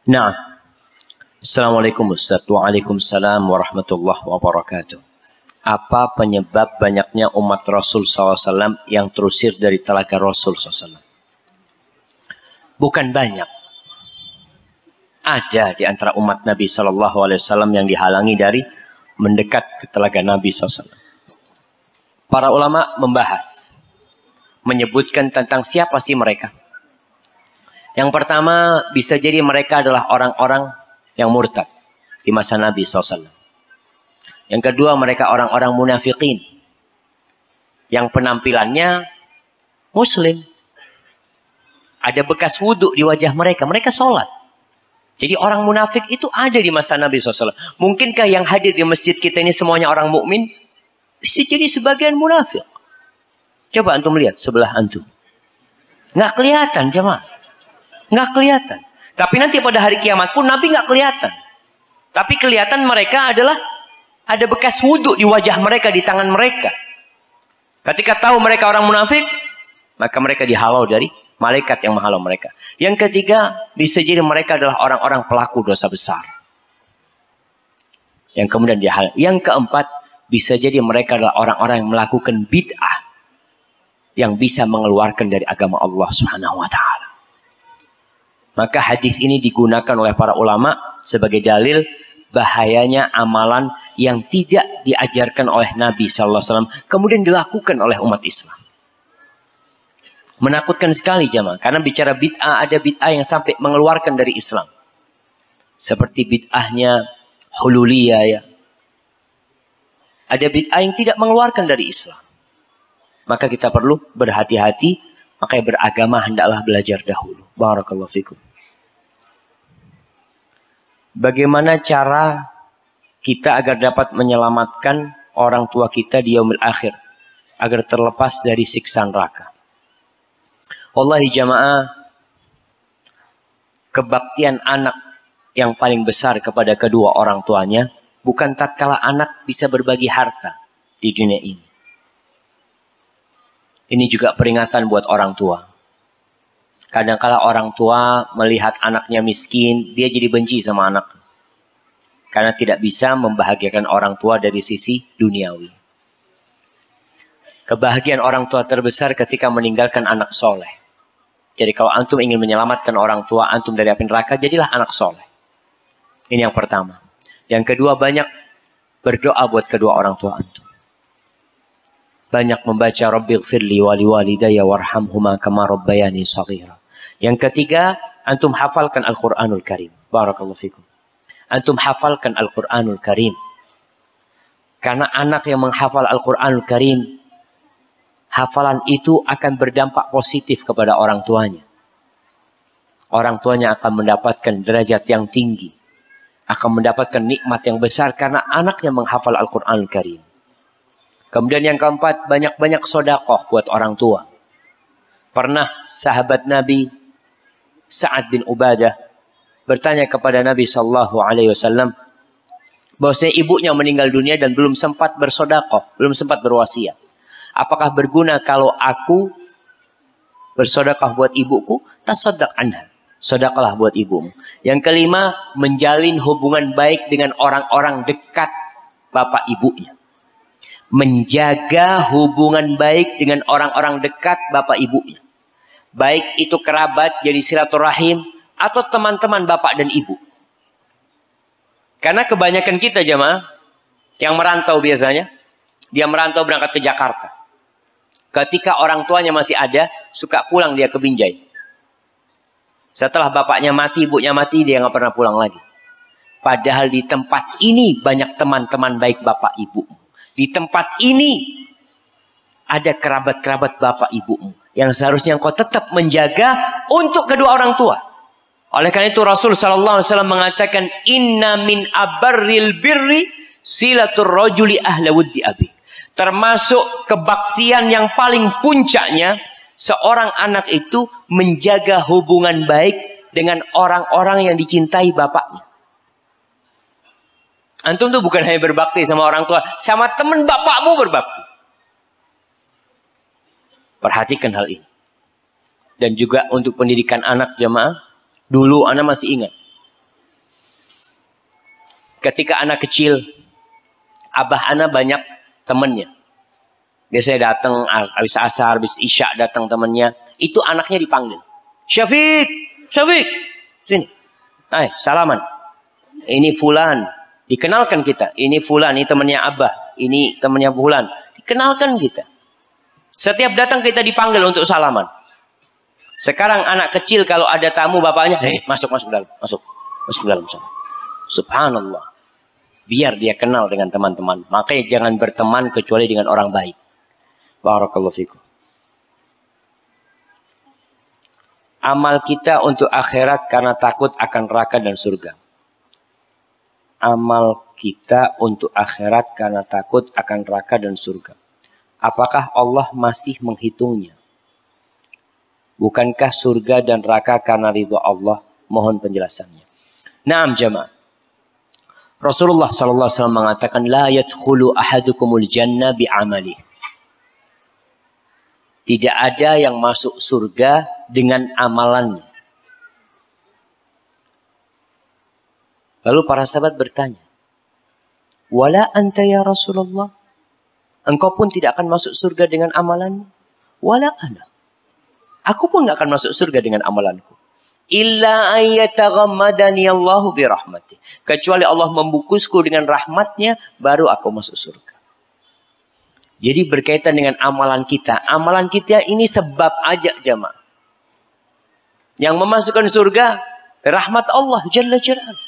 Nah, Assalamualaikum Ustaz. Waalaikumsalam warahmatullahi wabarakatuh. Apa penyebab banyaknya umat Rasul SAW yang terusir dari telaga Rasul SAW? Bukan banyak. Ada di antara umat Nabi SAW yang dihalangi dari mendekat ke telaga Nabi SAW. Para ulama membahas menyebutkan tentang siapa sih mereka. Yang pertama, bisa jadi mereka adalah orang-orang yang murtad di masa Nabi SAW. Yang kedua, mereka orang-orang munafikin yang penampilannya muslim. Ada bekas wudhu di wajah mereka. Mereka sholat. Jadi orang munafik itu ada di masa Nabi SAW. Mungkinkah yang hadir di masjid kita ini semuanya orang mukmin? Bisa jadi sebagian munafik. Coba antum lihat sebelah antum. Nggak kelihatan jemaah. Nggak kelihatan. Tapi nanti pada hari kiamat pun Nabi nggak kelihatan. Tapi kelihatan mereka adalah ada bekas wudhu di wajah mereka, di tangan mereka. Ketika tahu mereka orang munafik, maka mereka dihalau dari malaikat yang menghalau mereka. Yang ketiga, bisa jadi mereka adalah orang-orang pelaku dosa besar. Yang kemudian dihalau. Yang keempat, bisa jadi mereka adalah orang-orang yang melakukan bid'ah yang bisa mengeluarkan dari agama Allah Subhanahu wa taala. Maka hadis ini digunakan oleh para ulama sebagai dalil bahayanya amalan yang tidak diajarkan oleh Nabi sallallahu alaihi wasallam kemudian dilakukan oleh umat Islam. Menakutkan sekali jamaah, karena bicara bid'ah, ada bid'ah yang sampai mengeluarkan dari Islam. Seperti bid'ahnya hululiyah ya. Ada bid'ah yang tidak mengeluarkan dari Islam. Maka kita perlu berhati-hati, makanya beragama hendaklah belajar dahulu. Barakallahu fikum. Bagaimana cara kita agar dapat menyelamatkan orang tua kita di yaumil akhir agar terlepas dari siksa neraka? Wallahi jamaah, kebaktian anak yang paling besar kepada kedua orang tuanya bukan tatkala anak bisa berbagi harta di dunia ini. Ini juga peringatan buat orang tua. Kadang-kala orang tua melihat anaknya miskin, dia jadi benci sama anak. Karena tidak bisa membahagiakan orang tua dari sisi duniawi. Kebahagiaan orang tua terbesar ketika meninggalkan anak soleh. Jadi kalau antum ingin menyelamatkan orang tua antum dari api neraka, jadilah anak soleh. Ini yang pertama. Yang kedua, banyak berdoa buat kedua orang tua antum. Banyak membaca Rabbighfirli wa liwalidayya warhamhuma kama rabbayani shaghira. Yang ketiga, antum hafalkan Al-Quranul Karim. Barakallahu fikum. Antum hafalkan Al-Quranul Karim. Karena anak yang menghafal Al-Quranul Karim, hafalan itu akan berdampak positif kepada orang tuanya. Orang tuanya akan mendapatkan derajat yang tinggi. Akan mendapatkan nikmat yang besar karena anak yang menghafal Al-Quranul Karim. Kemudian yang keempat, banyak-banyak sedekah buat orang tua. Pernah sahabat Nabi Sa'ad bin Ubadah bertanya kepada Nabi SAW bahwasanya ibunya meninggal dunia dan belum sempat bersedekah, belum sempat berwasiat. Apakah berguna kalau aku bersedekah buat ibuku? Tasaddaq anha. Sedekahlah buat ibumu. Yang kelima, menjalin hubungan baik dengan orang-orang dekat bapak ibunya. Menjaga hubungan baik dengan orang-orang dekat bapak ibunya. Baik itu kerabat jadi silaturahim atau teman-teman bapak dan ibu. Karena kebanyakan kita jemaah yang merantau biasanya, dia merantau berangkat ke Jakarta. Ketika orang tuanya masih ada, suka pulang dia ke Binjai. Setelah bapaknya mati, ibunya mati, dia nggak pernah pulang lagi. Padahal di tempat ini banyak teman-teman baik bapak ibumu. Di tempat ini ada kerabat-kerabat bapak ibumu yang seharusnya engkau tetap menjaga untuk kedua orang tua. Oleh karena itu Rasul sallallahu alaihi wasallam mengatakan, inna min abarril birri silatur rajuli ahla wuddi abi. Termasuk kebaktian yang paling puncaknya, seorang anak itu menjaga hubungan baik dengan orang-orang yang dicintai bapaknya. Antum tuh bukan hanya berbakti sama orang tua, sama teman bapakmu berbakti. Perhatikan hal ini. Dan juga untuk pendidikan anak jemaah, dulu anak masih ingat. Ketika anak kecil, abah anak banyak temannya. Biasanya datang habis asar, habis isya datang temannya. Itu anaknya dipanggil. Syafiq, Syafiq, sini. Hai, salaman. Ini fulan. Dikenalkan kita. Ini fulan, ini temannya abah. Ini temannya fulan. Dikenalkan kita. Setiap datang kita dipanggil untuk salaman. Sekarang anak kecil kalau ada tamu bapaknya, masuk dalam, masuk ke dalam sana. Subhanallah. Biar dia kenal dengan teman-teman. Makanya jangan berteman kecuali dengan orang baik. Barakallahu fikum. Amal kita untuk akhirat karena takut akan neraka dan surga. Amal kita untuk akhirat karena takut akan neraka dan surga. Apakah Allah masih menghitungnya? Bukankah surga dan neraka karena ridha Allah? Mohon penjelasannya. Naam jamaah. Rasulullah sallallahu alaihi wasallam mengatakan la yadkhulu ahadukumul jannah bi'amali. Tidak ada yang masuk surga dengan amalannya. Lalu para sahabat bertanya, "Wala anta ya Rasulullah? Engkau pun tidak akan masuk surga dengan amalanmu?" "Wala ana." Aku pun tidak akan masuk surga dengan amalanku. Illa ayyataghammadani Allahu birahmatih. Kecuali Allah membungkusku dengan rahmatnya, baru aku masuk surga. Jadi berkaitan dengan amalan kita. Amalan kita ini sebab aja jamaah. Yang memasukkan surga, rahmat Allah Jalla Jalaluhu.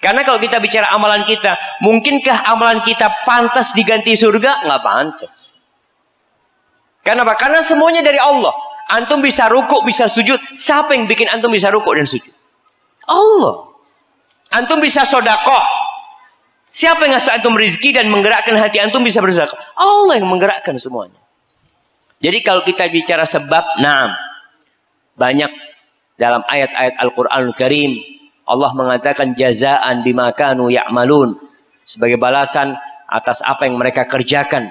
Karena kalau kita bicara amalan kita, mungkinkah amalan kita pantas diganti surga? Nggak pantas. Kenapa? Karena semuanya dari Allah. Antum bisa rukuk, bisa sujud. Siapa yang bikin antum bisa rukuk dan sujud? Allah. Antum bisa sodakoh. Siapa yang ngasih antum rizki dan menggerakkan hati antum bisa bersedekah? Allah yang menggerakkan semuanya. Jadi kalau kita bicara sebab, naam. Banyak dalam ayat-ayat Al-Quranul Karim. Allah mengatakan jazaan bima kanu ya'malun. Sebagai balasan atas apa yang mereka kerjakan.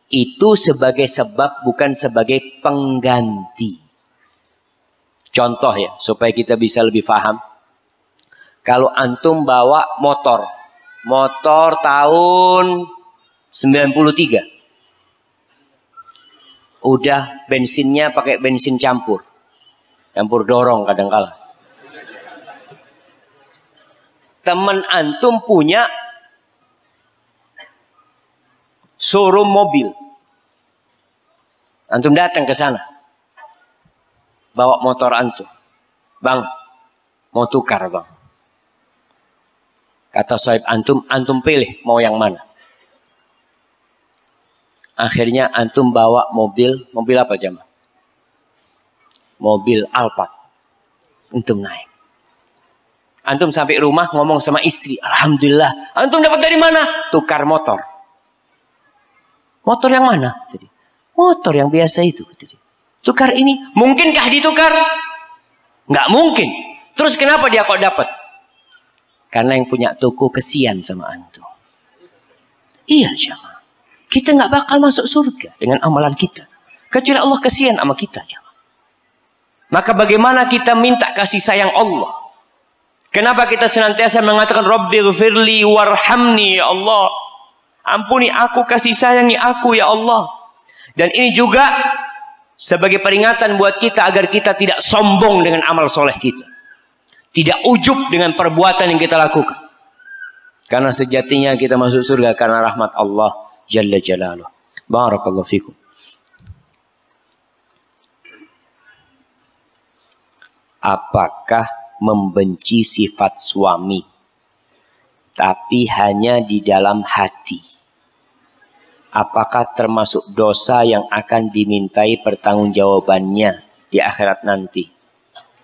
Itu sebagai sebab bukan sebagai pengganti. Contoh ya, supaya kita bisa lebih paham. Kalau antum bawa motor tahun 93. Udah bensinnya pakai bensin campur dorong kadang-kala. Teman antum punya showroom mobil. Antum datang ke sana. Bawa motor antum. Bang, mau tukar bang. Kata sahib antum pilih mau yang mana. Akhirnya antum bawa mobil apa jamaah? Mobil Alphard. Antum naik. Antum sampai rumah ngomong sama istri. Alhamdulillah. Antum dapat dari mana? Tukar motor. Motor yang mana? Motor yang biasa itu. Tukar ini. Mungkinkah ditukar? Nggak mungkin. Terus kenapa dia kok dapat? Karena yang punya toko kesian sama antum. Iya jamaah. Kita nggak bakal masuk surga dengan amalan kita. Kecuali Allah kesian sama kita jamaah. Maka bagaimana kita minta kasih sayang Allah? Kenapa kita senantiasa mengatakan Rabbighfirli warhamni ya Allah. Ampuni aku, kasih sayangi aku ya Allah. Dan ini juga sebagai peringatan buat kita agar kita tidak sombong dengan amal soleh kita. Tidak ujub dengan perbuatan yang kita lakukan. Karena sejatinya kita masuk surga karena rahmat Allah Jalla Jalaluhu. Barakallahu fikum. Apakah membenci sifat suami tapi hanya di dalam hati? Apakah termasuk dosa yang akan dimintai pertanggungjawabannya di akhirat nanti?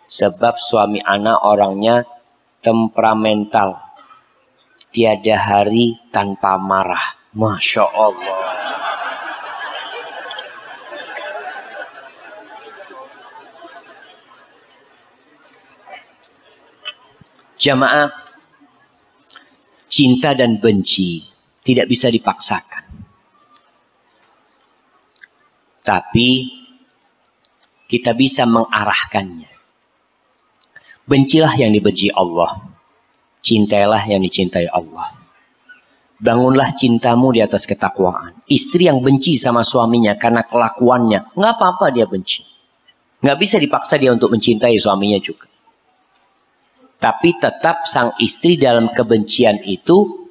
Sebab suami anak orangnya temperamental. Tiada hari tanpa marah. Masya Allah. Jamaah, cinta dan benci tidak bisa dipaksakan. Tapi kita bisa mengarahkannya. Bencilah yang dibenci Allah. Cintailah yang dicintai Allah. Bangunlah cintamu di atas ketakwaan. Istri yang benci sama suaminya karena kelakuannya, nggak apa-apa dia benci. Nggak bisa dipaksa dia untuk mencintai suaminya juga. Tapi tetap sang istri dalam kebencian itu,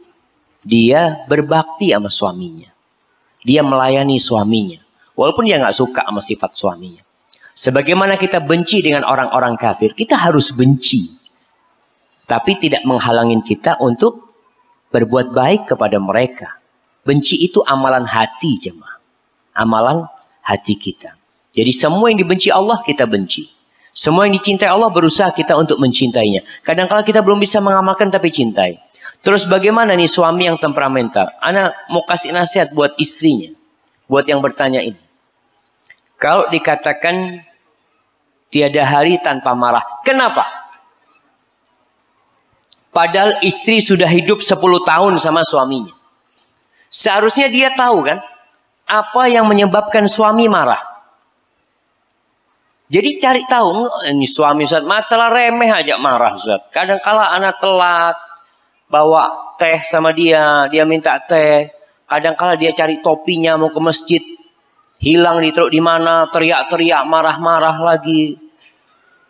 dia berbakti sama suaminya. Dia melayani suaminya. Walaupun dia nggak suka sama sifat suaminya. Sebagaimana kita benci dengan orang-orang kafir, kita harus benci. Tapi tidak menghalangin kita untuk berbuat baik kepada mereka. Benci itu amalan hati, jemaah. Amalan hati kita. Jadi semua yang dibenci Allah kita benci. Semua yang dicintai Allah berusaha kita untuk mencintainya. Kadang-kala kita belum bisa mengamalkan tapi cintai. Terus bagaimana nih suami yang temperamental? Ana mau kasih nasihat buat istrinya. Buat yang bertanya ini. Kalau dikatakan tiada hari tanpa marah. Kenapa? Padahal istri sudah hidup 10 tahun sama suaminya. Seharusnya dia tahu kan, apa yang menyebabkan suami marah. Jadi cari tahu, ini suami Ustaz, masalah remeh aja marah Ustaz. Kadang-kala anak telat, bawa teh sama dia minta teh. Kadang-kala dia cari topinya mau ke masjid, hilang ditaruh di mana, teriak-teriak, marah-marah lagi.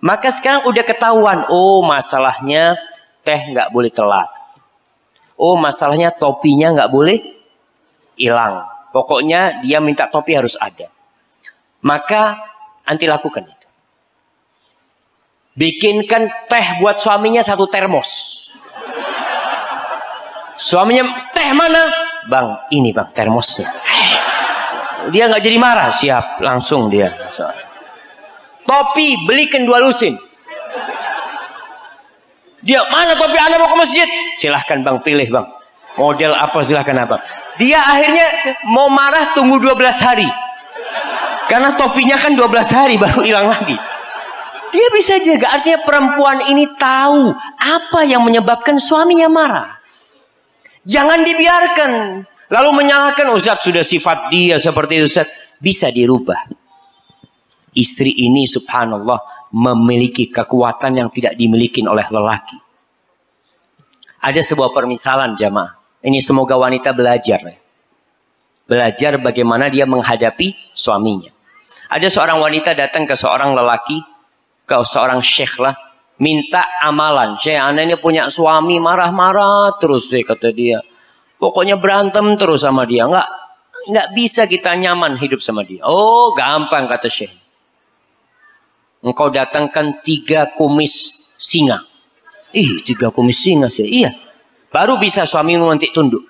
Maka sekarang udah ketahuan, oh masalahnya teh nggak boleh telat. Oh masalahnya topinya nggak boleh hilang. Pokoknya dia minta topi harus ada. Maka anti lakukan itu. Bikinkan teh buat suaminya 1 termos. Suaminya, teh mana? Bang, ini bang termosnya. Dia nggak jadi marah, siap langsung dia. Topi belikan 2 lusin. Dia, mana topi Anda mau ke masjid? Silahkan bang, pilih bang. Model apa silahkan apa. Dia akhirnya mau marah tunggu 12 hari. Karena topinya kan 12 hari baru hilang lagi. Dia bisa jaga. Artinya perempuan ini tahu apa yang menyebabkan suaminya marah. Jangan dibiarkan. Lalu menyalahkan, Ustaz sudah sifat dia seperti itu Ustaz. Bisa dirubah. Istri ini subhanallah memiliki kekuatan yang tidak dimiliki oleh lelaki. Ada sebuah permisalan jamaah. Ini semoga wanita belajar. Belajar bagaimana dia menghadapi suaminya. Ada seorang wanita datang ke seorang lelaki, ke seorang syekh lah, minta amalan. Syekh, anda ini punya suami marah-marah terus deh kata dia. Pokoknya berantem terus sama dia. Nggak bisa kita nyaman hidup sama dia. Oh gampang kata syekh. Engkau datangkan 3 kumis singa. 3 kumis singa sih. Iya. Baru bisa suamimu nanti tunduk.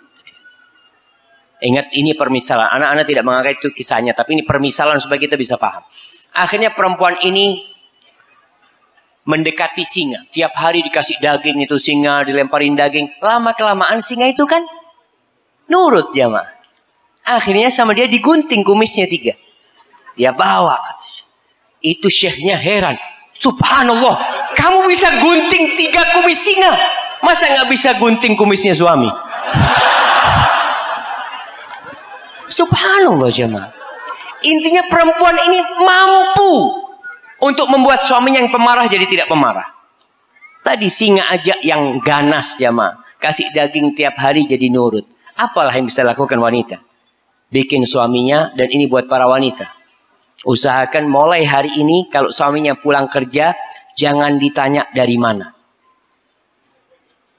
Ingat ini permisalan. Anak-anak tidak menganggap itu kisahnya. Tapi ini permisalan supaya kita bisa paham. Akhirnya perempuan ini mendekati singa. Tiap hari dikasih daging itu singa. Dilemparin daging. Lama-kelamaan singa itu kan nurut jamaah. Akhirnya sama dia digunting kumisnya 3. Dia bawa. Itu syekhnya heran. Subhanallah. Kamu bisa gunting 3 kumis singa. Masa nggak bisa gunting kumisnya suami? Subhanallah jemaah. Intinya perempuan ini mampu untuk membuat suaminya yang pemarah jadi tidak pemarah. Tadi singa aja yang ganas jemaah. Kasih daging tiap hari jadi nurut. Apalah yang bisa lakukan wanita? Bikin suaminya, dan ini buat para wanita. Usahakan mulai hari ini kalau suaminya pulang kerja, jangan ditanya dari mana.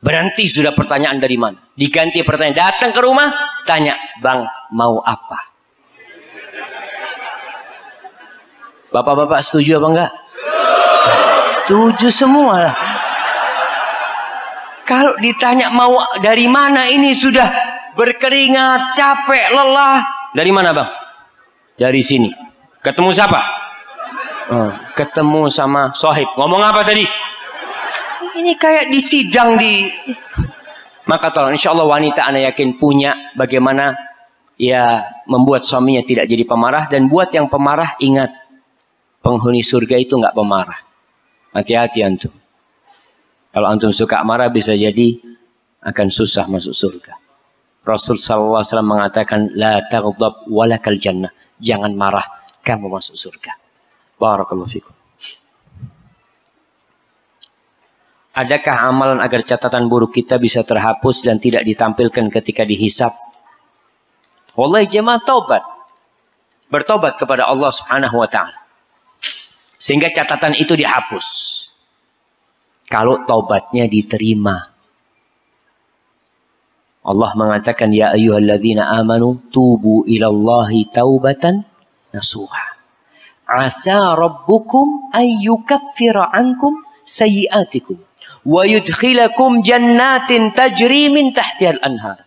Berhenti sudah pertanyaan dari mana. Diganti pertanyaan. Datang ke rumah, tanya, bang mau apa? Bapak-bapak setuju apa enggak? Setuju semua lah. Kalau ditanya mau dari mana, ini sudah berkeringat, capek, lelah. Dari mana bang? Dari sini. Ketemu siapa? Ketemu sama sohib. Ngomong apa tadi? Ini kayak di sidang di. Maka tolong, insya Allah wanita anda yakin punya bagaimana ya membuat suaminya tidak jadi pemarah. Dan buat yang pemarah ingat, penghuni surga itu nggak pemarah. Hati-hati antum. Kalau antum suka marah bisa jadi akan susah masuk surga. Rasul sallallahu alaihi wasallam mengatakan la taghdab walakal jannah. Jangan marah, kamu masuk surga. Barakallahu fikum. Adakah amalan agar catatan buruk kita bisa terhapus dan tidak ditampilkan ketika dihisab? Wallahi jemaah taubat. Bertobat kepada Allah Subhanahu wa taala. Sehingga catatan itu dihapus. Kalau taubatnya diterima. Allah mengatakan ya ayyuhalladzina amanu tubu ilallahi taubatan nasuha. Asa rabbukum ayyukaffira ankum sayyiatikum wa yudkhilakum jannatin tajri min tahtihal anhar.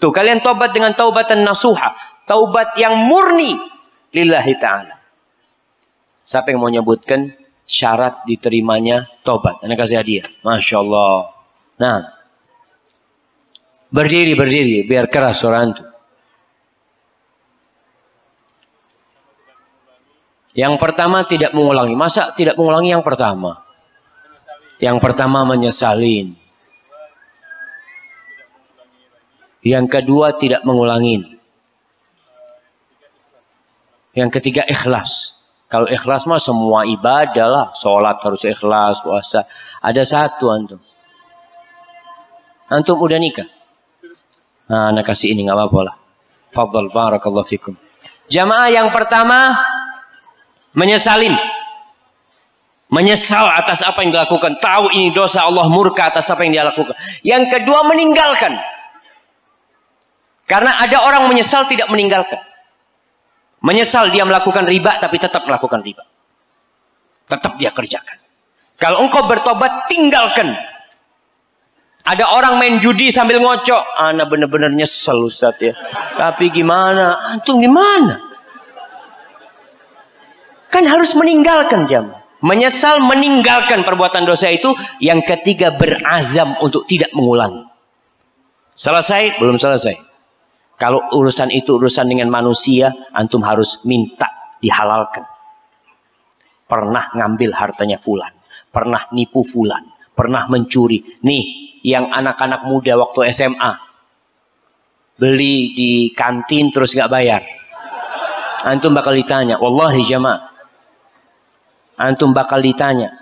Tuh, kalian taubat dengan taubatan nasuha, taubat yang murni lillahi ta'ala. Siapa yang mau nyebutkan syarat diterimanya taubat? Anda kasih hadiah. Masya Allah. Nah, berdiri biar keras suara antum. Yang pertama tidak mengulangi. Masa tidak mengulangi yang pertama? Yang pertama menyesalin. Yang kedua tidak mengulangi. Yang ketiga ikhlas. Kalau ikhlas mah semua ibadah lah. Sholat harus ikhlas, puasa. Ada satu antum. Antum udah nikah? Nah, anak kasih ini nggak apa-apa lah. Fadhal barakallahu fikum. Jamaah yang pertama menyesalin. Menyesal atas apa yang dilakukan. Tahu ini dosa, Allah murka atas apa yang dia lakukan. Yang kedua meninggalkan. Karena ada orang menyesal tidak meninggalkan. Menyesal dia melakukan riba tapi tetap melakukan riba. Tetap dia kerjakan. Kalau engkau bertobat tinggalkan. Ada orang main judi sambil ngocok. Ana benar-benar nyesel Ustaz ya. Tapi gimana? Antum gimana? Kan harus meninggalkan jamaah. Menyesal meninggalkan perbuatan dosa itu. Yang ketiga berazam untuk tidak mengulangi. Selesai? Belum selesai. Kalau urusan itu urusan dengan manusia, antum harus minta dihalalkan. Pernah ngambil hartanya fulan, pernah nipu fulan, pernah mencuri. Nih, yang anak-anak muda waktu SMA beli di kantin terus nggak bayar. Antum bakal ditanya, wallahi jamaah. Antum bakal ditanya.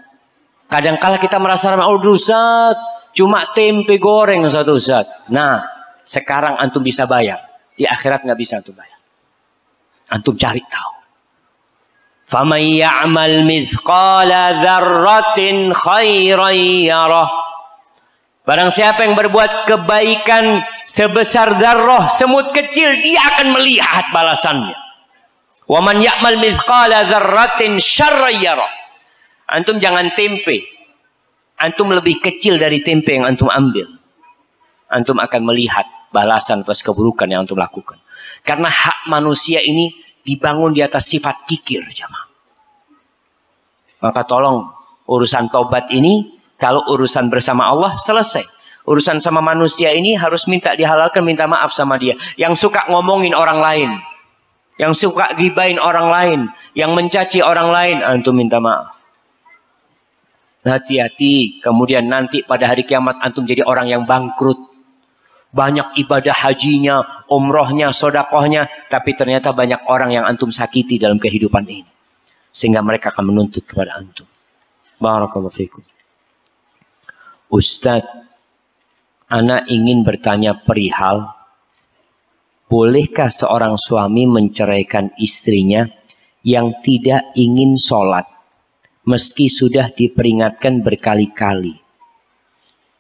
Kadang-kala kita merasa ramah, oh Ustaz, cuma tempe goreng satu Ustaz. Nah, sekarang antum bisa bayar. Di akhirat nggak bisa antum bayar. Antum cari tahu. فَمَنْ يَعْمَلْ مِثْقَالَ ذَرَّةٍ خَيْرًا يَرَهُ. Barang siapa yang berbuat kebaikan sebesar dzarrah, semut kecil, dia akan melihat balasannya. وَمَنْ يَعْمَلْ مِثْقَالَ ذَرَّةٍ شَرًّا يَرَهُ. Antum jangan tempe. Antum lebih kecil dari tempe yang antum ambil. Antum akan melihat balasan atas keburukan yang antum lakukan. Karena hak manusia ini dibangun di atas sifat kikir, jamaah. Maka tolong urusan taubat ini, kalau urusan bersama Allah selesai. Urusan sama manusia ini harus minta dihalalkan, minta maaf sama dia. Yang suka ngomongin orang lain, yang suka gibain orang lain, yang mencaci orang lain, antum minta maaf. Hati-hati, kemudian nanti pada hari kiamat antum jadi orang yang bangkrut. Banyak ibadah hajinya, umrohnya, sodakohnya. Tapi ternyata banyak orang yang antum sakiti dalam kehidupan ini. Sehingga mereka akan menuntut kepada antum. Barakallahu fikum. Ustaz, ana ingin bertanya perihal. Bolehkah seorang suami menceraikan istrinya yang tidak ingin sholat? Meski sudah diperingatkan berkali-kali.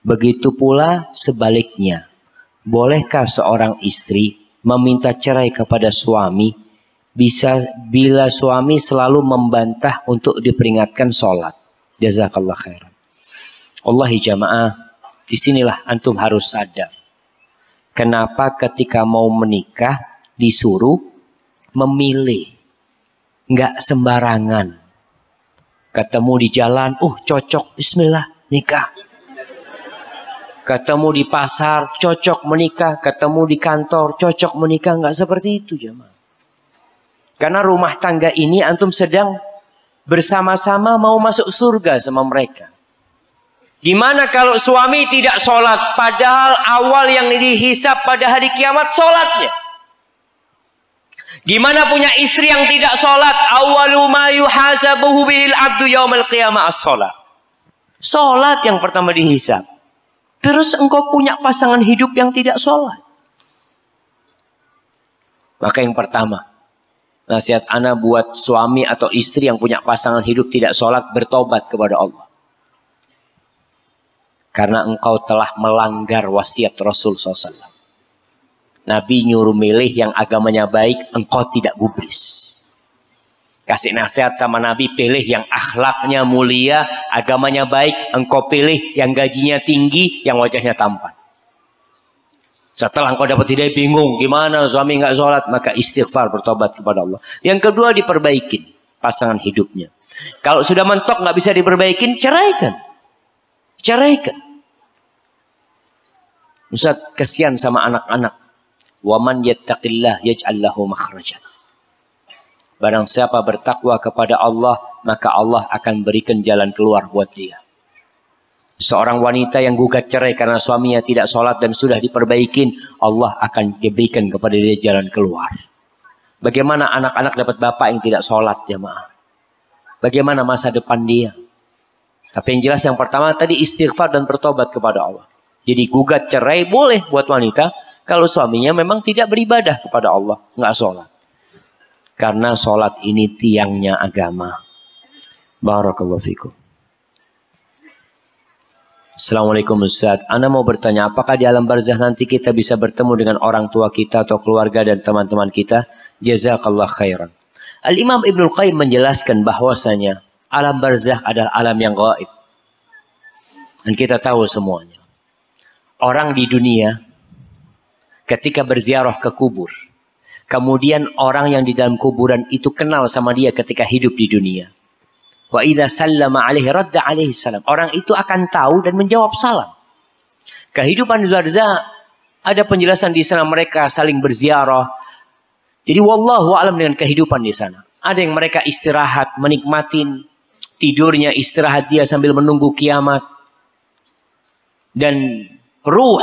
Begitu pula sebaliknya. Bolehkah seorang istri meminta cerai kepada suami bila suami selalu membantah untuk diperingatkan sholat? Jazakallah khairan. Wallahi jamaah, disinilah antum harus sadar. Kenapa ketika mau menikah disuruh memilih. Nggak sembarangan. Ketemu di jalan, cocok, bismillah, nikah. Ketemu di pasar, cocok menikah. Ketemu di kantor, cocok menikah. Nggak seperti itu jemaah. Karena rumah tangga ini antum sedang bersama-sama mau masuk surga sama mereka. Gimana kalau suami tidak sholat, padahal awal yang dihisab pada hari kiamat sholatnya? Gimana punya istri yang tidak sholat? Awalu ma yuhasabuhu bihil abdu yaumal qiyamah as-sholat. Sholat yang pertama dihisab. Terus engkau punya pasangan hidup yang tidak sholat. Maka yang pertama, nasihat ana buat suami atau istri yang punya pasangan hidup tidak sholat, bertobat kepada Allah. Karena engkau telah melanggar wasiat Rasul SAW. Nabi nyuruh milih yang agamanya baik, engkau tidak gubris. Kasih nasihat sama Nabi, pilih yang akhlaknya mulia, agamanya baik. Engkau pilih yang gajinya tinggi, yang wajahnya tampan. Setelah engkau dapat hidayah, bingung gimana suami nggak sholat, maka istighfar, bertobat kepada Allah. Yang kedua, diperbaikin pasangan hidupnya. Kalau sudah mentok nggak bisa diperbaikin, ceraikan. Ustaz, kasihan sama anak-anak. Waman yattaqillah yaj'al lahu makhrajan. Barang siapa bertakwa kepada Allah, maka Allah akan berikan jalan keluar buat dia. Seorang wanita yang gugat cerai karena suaminya tidak sholat dan sudah diperbaikin, Allah akan diberikan kepada dia jalan keluar. Bagaimana anak-anak dapat bapak yang tidak sholat, jamaah? Bagaimana masa depan dia? Tapi yang jelas yang pertama tadi istighfar dan bertobat kepada Allah. Jadi gugat cerai boleh buat wanita kalau suaminya memang tidak beribadah kepada Allah, nggak sholat. Karena sholat ini tiangnya agama. Barakallahu fikum. Assalamualaikum Ustaz. Ana mau bertanya, apakah di alam barzah nanti kita bisa bertemu dengan orang tua kita atau keluarga dan teman-teman kita? Jazakallah khairan. Al-Imam Ibnul Qayyim menjelaskan bahwasanya alam barzah adalah alam yang gaib. Dan kita tahu semuanya. Orang di dunia ketika berziarah ke kubur, kemudian orang yang di dalam kuburan itu kenal sama dia ketika hidup di dunia. Wa idza sallama alaihi radda alaihi salam. Orang itu akan tahu dan menjawab salam. Kehidupan barzah ada penjelasan di sana, mereka saling berziarah. Jadi wallahu a'lam dengan kehidupan di sana. Ada yang mereka istirahat, menikmatin tidurnya, istirahat dia sambil menunggu kiamat. Dan ruh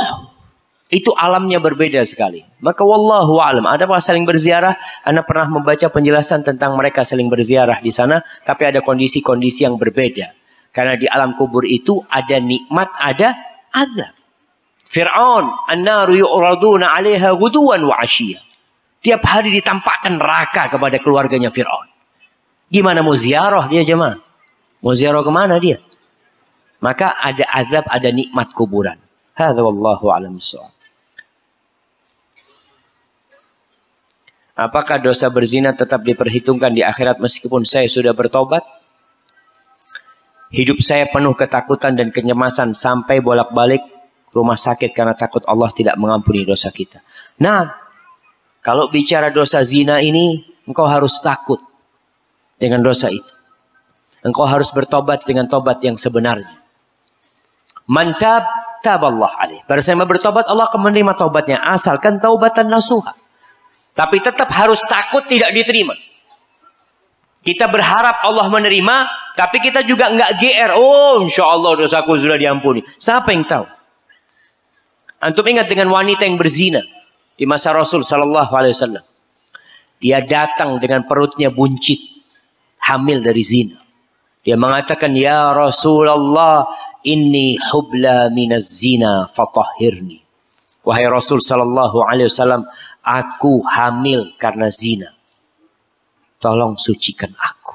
itu alamnya berbeda sekali. Maka wallahu a'lam. Adapun saling berziarah, Anda pernah membaca penjelasan tentang mereka saling berziarah di sana, tapi ada kondisi-kondisi yang berbeda. Karena di alam kubur itu ada nikmat, ada azab. Fir'aun, an-naru yu'raduna 'alaiha ghuduwan wa 'ashiyya. Tiap hari ditampakkan neraka kepada keluarganya Fir'aun. Gimana mau ziarah dia, jemaah? Mau ziarah kemana dia? Maka ada azab, ada nikmat kuburan. Hadza wallahu a'lam bissawab. Apakah dosa berzina tetap diperhitungkan di akhirat meskipun saya sudah bertobat? Hidup saya penuh ketakutan dan kecemasan sampai bolak-balik rumah sakit karena takut Allah tidak mengampuni dosa kita. Nah, kalau bicara dosa zina ini, engkau harus takut dengan dosa itu. Engkau harus bertobat dengan tobat yang sebenarnya. Mantab taballah alaih. Bersama bertobat, Allah akan menerima tobatnya asalkan taubatan nasuha. Tapi tetap harus takut tidak diterima. Kita berharap Allah menerima, tapi kita juga nggak GR. Oh, insya Allah dosaku sudah diampuni. Siapa yang tahu? Antum ingat dengan wanita yang berzina di masa Rasul Sallallahu Alaihi Wasallam. Dia datang dengan perutnya buncit, hamil dari zina. Dia mengatakan, ya Rasulullah, inni hubla minaz zina fatahhirni. Wahai Rasul Sallallahu Alaihi Wasallam, aku hamil karena zina. Tolong sucikan aku.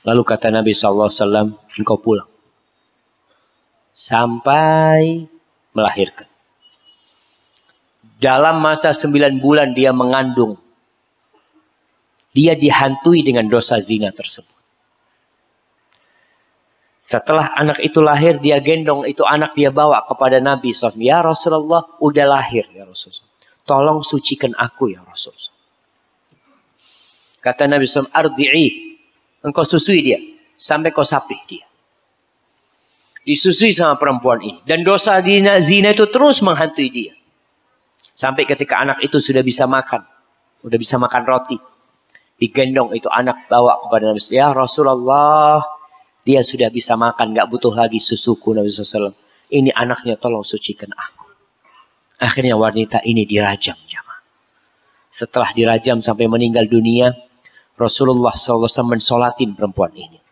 Lalu kata Nabi Sallallahu Alaihi Wasallam, engkau pulang. Sampai melahirkan. Dalam masa 9 bulan dia mengandung. Dia dihantui dengan dosa zina tersebut. Setelah anak itu lahir, dia gendong itu anak, dia bawa kepada Nabi SAW. Ya Rasulullah, udah lahir ya Rasulullah. Tolong sucikan aku ya Rasulullah. Kata Nabi SAW, ardi'i. Engkau susui dia. Sampai kau sapih dia. Disusui sama perempuan ini. Dan dosa zina itu terus menghantui dia. Sampai ketika anak itu sudah bisa makan. Sudah bisa makan roti. Digendong itu anak bawa kepada Nabi SAW. Ya Rasulullah. Dia sudah bisa makan, gak butuh lagi susuku Nabi SAW. Ini anaknya, tolong sucikan aku. Akhirnya wanita ini dirajam. Jamaah. Setelah dirajam sampai meninggal dunia, Rasulullah SAW mensolatin perempuan ini.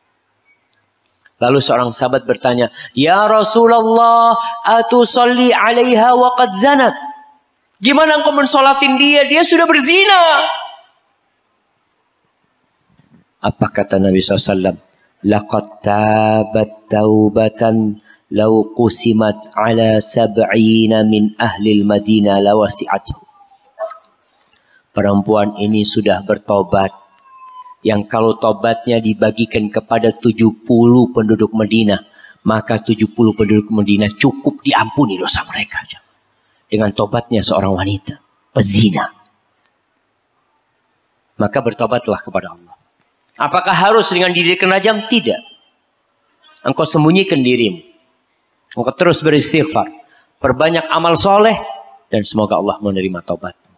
Lalu seorang sahabat bertanya, ya Rasulullah, atusalli alaiha wa qad zanat. Gimana engkau mensolatin dia? Dia sudah berzina. Apa kata Nabi SAW? Laqad tabat taubatan law qusimat ala 70 min ahli al-Madinah lawasi'atuh. Perempuan ini sudah bertobat yang kalau tobatnya dibagikan kepada 70 penduduk Madinah, maka 70 penduduk Madinah cukup diampuni dosa mereka. Dengan tobatnya seorang wanita pezina. Maka bertobatlah kepada Allah. Apakah harus dengan diri kena rajam? Tidak. Engkau sembunyikan dirimu. Engkau terus beristighfar. Perbanyak amal soleh. Dan semoga Allah menerima taubatmu.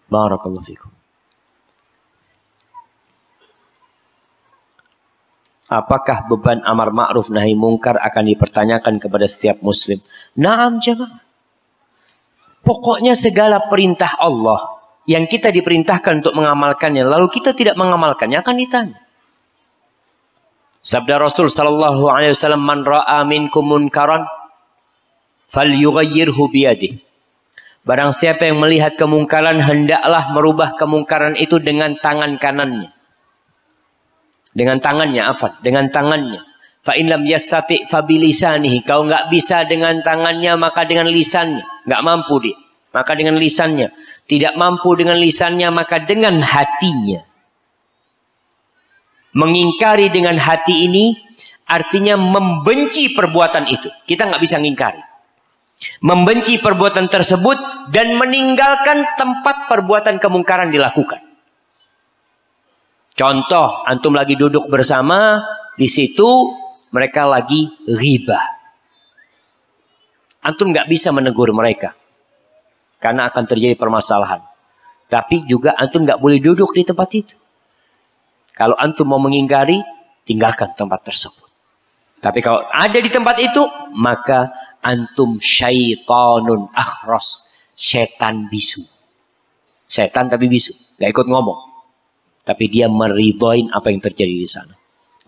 Barakallahu fikum. Apakah beban amar ma'ruf nahi mungkar akan dipertanyakan kepada setiap muslim? Naam jemaah. Pokoknya segala perintah Allah yang kita diperintahkan untuk mengamalkannya, lalu kita tidak mengamalkannya, akan ditanya. Sabda Rasul sallallahu alaihi wasallam, "Man ra'a minkum munkaran falyughayyirhu biyadihi." Barang siapa yang melihat kemungkaran, hendaklah merubah kemungkaran itu dengan tangan kanannya. Dengan tangannya, dengan tangannya. Fa in lam yastati' fa bilisanihi. Kau enggak bisa dengan tangannya, maka dengan lisannya. Enggak mampu dia, maka dengan lisannya. Tidak mampu dengan lisannya, maka dengan hatinya. Mengingkari dengan hati ini artinya membenci perbuatan itu. Kita enggak bisa ngingkari. Membenci perbuatan tersebut dan meninggalkan tempat perbuatan kemungkaran dilakukan. Contoh, antum lagi duduk bersama, di situ mereka lagi riba. Antum nggak bisa menegur mereka, karena akan terjadi permasalahan. Tapi juga antum nggak boleh duduk di tempat itu. Kalau antum mau mengingkari, tinggalkan tempat tersebut. Tapi kalau ada di tempat itu, maka antum syaitanun akhros, setan bisu. Setan tapi bisu, nggak ikut ngomong. Tapi dia meridhoin apa yang terjadi di sana.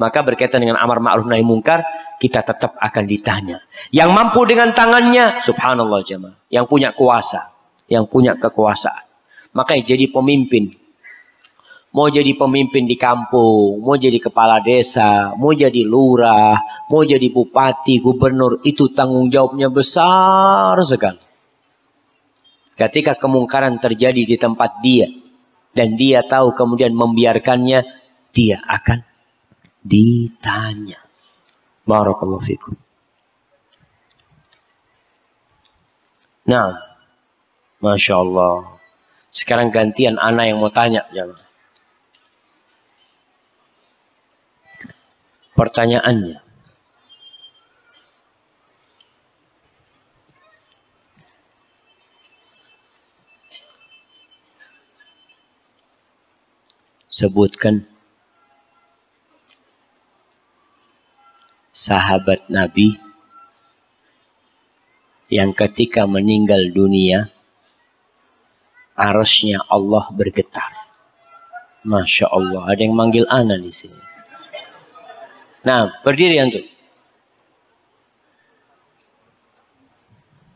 Maka berkaitan dengan amar ma'ruf nahi mungkar, kita tetap akan ditanya. Yang mampu dengan tangannya, subhanallah jemaah, yang punya kuasa, yang punya kekuasaan. Makanya jadi pemimpin. Mau jadi pemimpin di kampung, mau jadi kepala desa, mau jadi lurah, mau jadi bupati, gubernur, itu tanggung jawabnya besar sekali. Ketika kemungkaran terjadi di tempat dia, dan dia tahu kemudian membiarkannya, dia akan ditanya. Barakallahu fikum. Nah, Masya Allah. Sekarang gantian anak yang mau tanya. Pertanyaannya, sebutkan sahabat Nabi yang ketika meninggal dunia arasnya Allah bergetar. Masya Allah, ada yang manggil ana di sini. Nah, berdiri antum.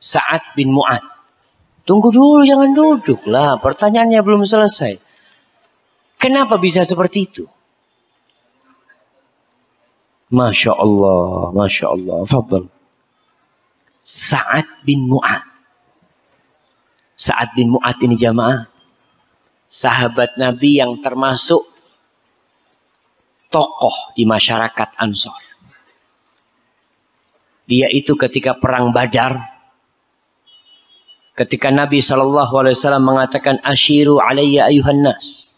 Sa'ad bin Mu'ad. Tunggu dulu, jangan duduk lah. Pertanyaannya belum selesai. Kenapa bisa seperti itu? Masya Allah, Masya Allah. Fadal. Sa'ad bin Mu'ad. Sa'ad bin Mu'ad ini jamaah, sahabat Nabi yang termasuk tokoh di masyarakat Ansor. Dia itu ketika perang Badar, ketika Nabi SAW mengatakan, "Ashiru alayya ayuhan nas."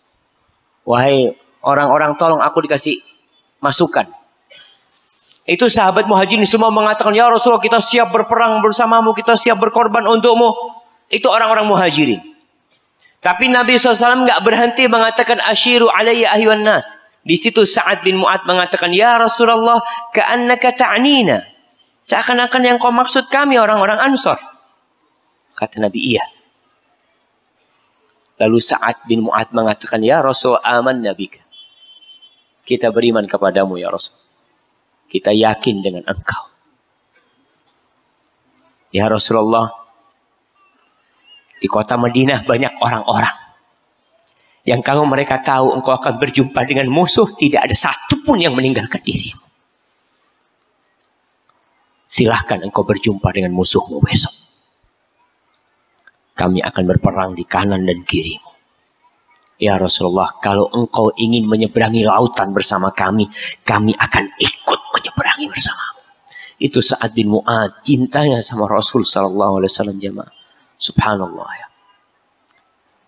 Wahai orang-orang, tolong aku dikasih masukan. Itu sahabat muhajirin semua mengatakan, "Ya Rasulullah, kita siap berperang bersamamu, kita siap berkorban untukmu." Itu orang-orang muhajirin. Tapi Nabi SAW nggak berhenti mengatakan, "Ashiru alayya ayuhan nas." Di situ Sa'ad bin Mu'ad mengatakan, "Ya Rasulullah, ka'annaka ta'nina." Seakan-akan yang kau maksud kami orang-orang Ansor. Kata Nabi, "Iya." Lalu Sa'ad bin Mu'ad mengatakan, "Ya Rasul, amanna bika." Kita beriman kepadamu ya Rasul. Kita yakin dengan engkau. Ya Rasulullah, di kota Madinah banyak orang-orang yang kalau mereka tahu engkau akan berjumpa dengan musuh, tidak ada satupun yang meninggalkan dirimu. Silahkan engkau berjumpa dengan musuhmu besok. Kami akan berperang di kanan dan kirimu. Ya Rasulullah, kalau engkau ingin menyeberangi lautan bersama kami akan ikut menyeberangi bersamamu. Itu Sa'ad bin Mu'adz, cintanya sama Rasul sallallahu alaihi wasallam jemaah. Subhanallah ya.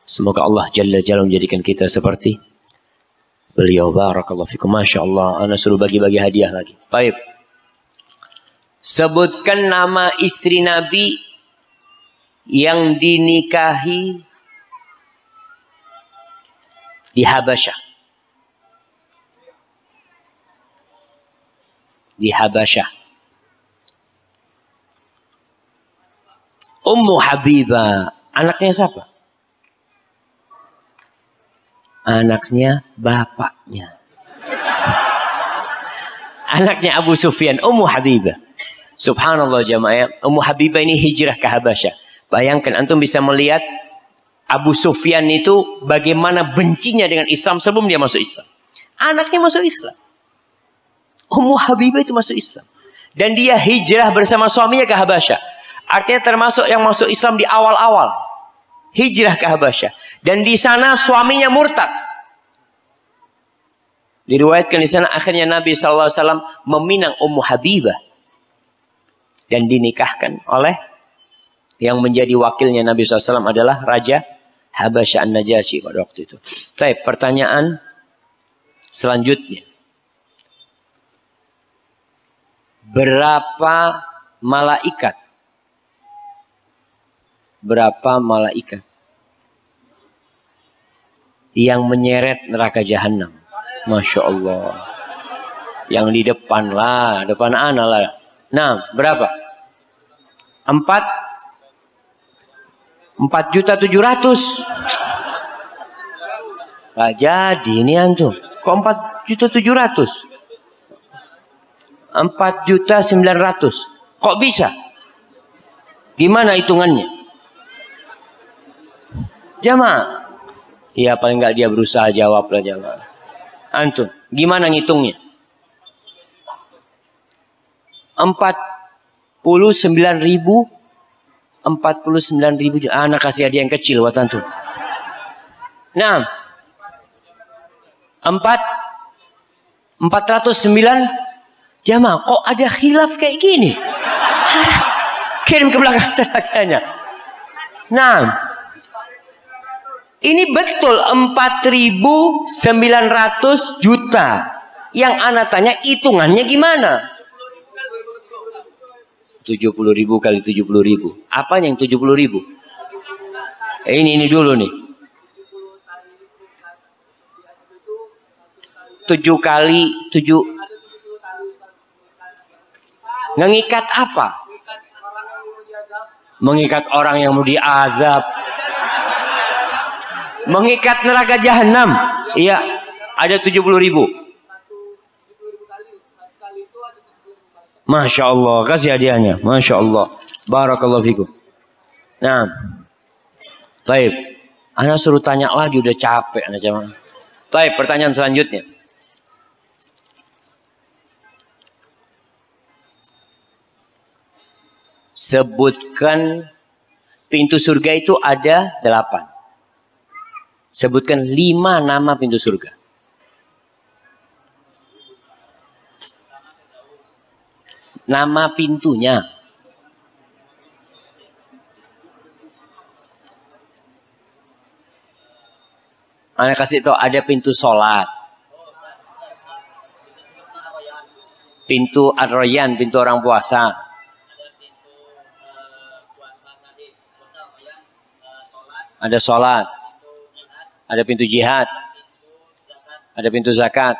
Semoga Allah Jalla Jalla menjadikan kita seperti beliau. Barakallahu fikum. Masya Allah. Ana suruh bagi-bagi hadiah lagi. Baik. Sebutkan nama istri Nabi yang dinikahi di Habasyah. Di Habasyah. Ummu Habibah. Anaknya siapa? Anaknya bapaknya. Anaknya Abu Sufyan. Ummu Habibah. Subhanallah jamaah. Ummu Habibah ini hijrah ke Habasyah. Bayangkan antum bisa melihat Abu Sufyan itu bagaimana bencinya dengan Islam sebelum dia masuk Islam. Anaknya masuk Islam. Ummu Habibah itu masuk Islam. Dan dia hijrah bersama suaminya ke Habasyah. Artinya termasuk yang masuk Islam di awal-awal. Hijrah ke Habasyah. Dan di sana suaminya murtad. Diriwayatkan di sana akhirnya Nabi SAW meminang Ummu Habibah. Dan dinikahkan oleh yang menjadi wakilnya Nabi SAW adalah Raja Habasyah An-Najasyi pada waktu itu. Baik, pertanyaan selanjutnya. Berapa malaikat? Berapa malaikat yang menyeret neraka jahanam? Masya Allah. Yang di depan lah, depan ana lah. Nah, berapa? 4.700.000. Gak jadi ini antum. Kok 4.700.000? 4.900.000. Kok bisa? Gimana hitungannya? Jamaah. Ya paling nggak dia berusaha jawab lah jamaah. Antum, gimana ngitungnya? 49.000. Anak kasih hadiah yang kecil buat antum. Nah, 409. Jamaah, kok ada khilaf kayak gini? Kirim ke belakang saja. Nah, ini betul 4.900 juta. Yang ana tanya hitungannya gimana? 70.000 kali 70.000. Apanya yang 70.000? Ini dulu nih. 7 kali 7. Mengikat apa? Mengikat orang yang mau diazab. Mengikat neraka jahanam. Iya, ada 70.000. Masya Allah, kasih hadiahnya. Masya Allah. Barakallahu fikum. Nah, baik. Ana suruh tanya lagi, udah capek. Baik, pertanyaan selanjutnya. Sebutkan pintu surga itu ada 8. Sebutkan 5 nama pintu surga. Nama pintunya. Ana kasih tahu ada pintu sholat. Pintu Ar-Rayyan, pintu orang puasa. Ada sholat. Ada pintu jihad. Ada pintu zakat.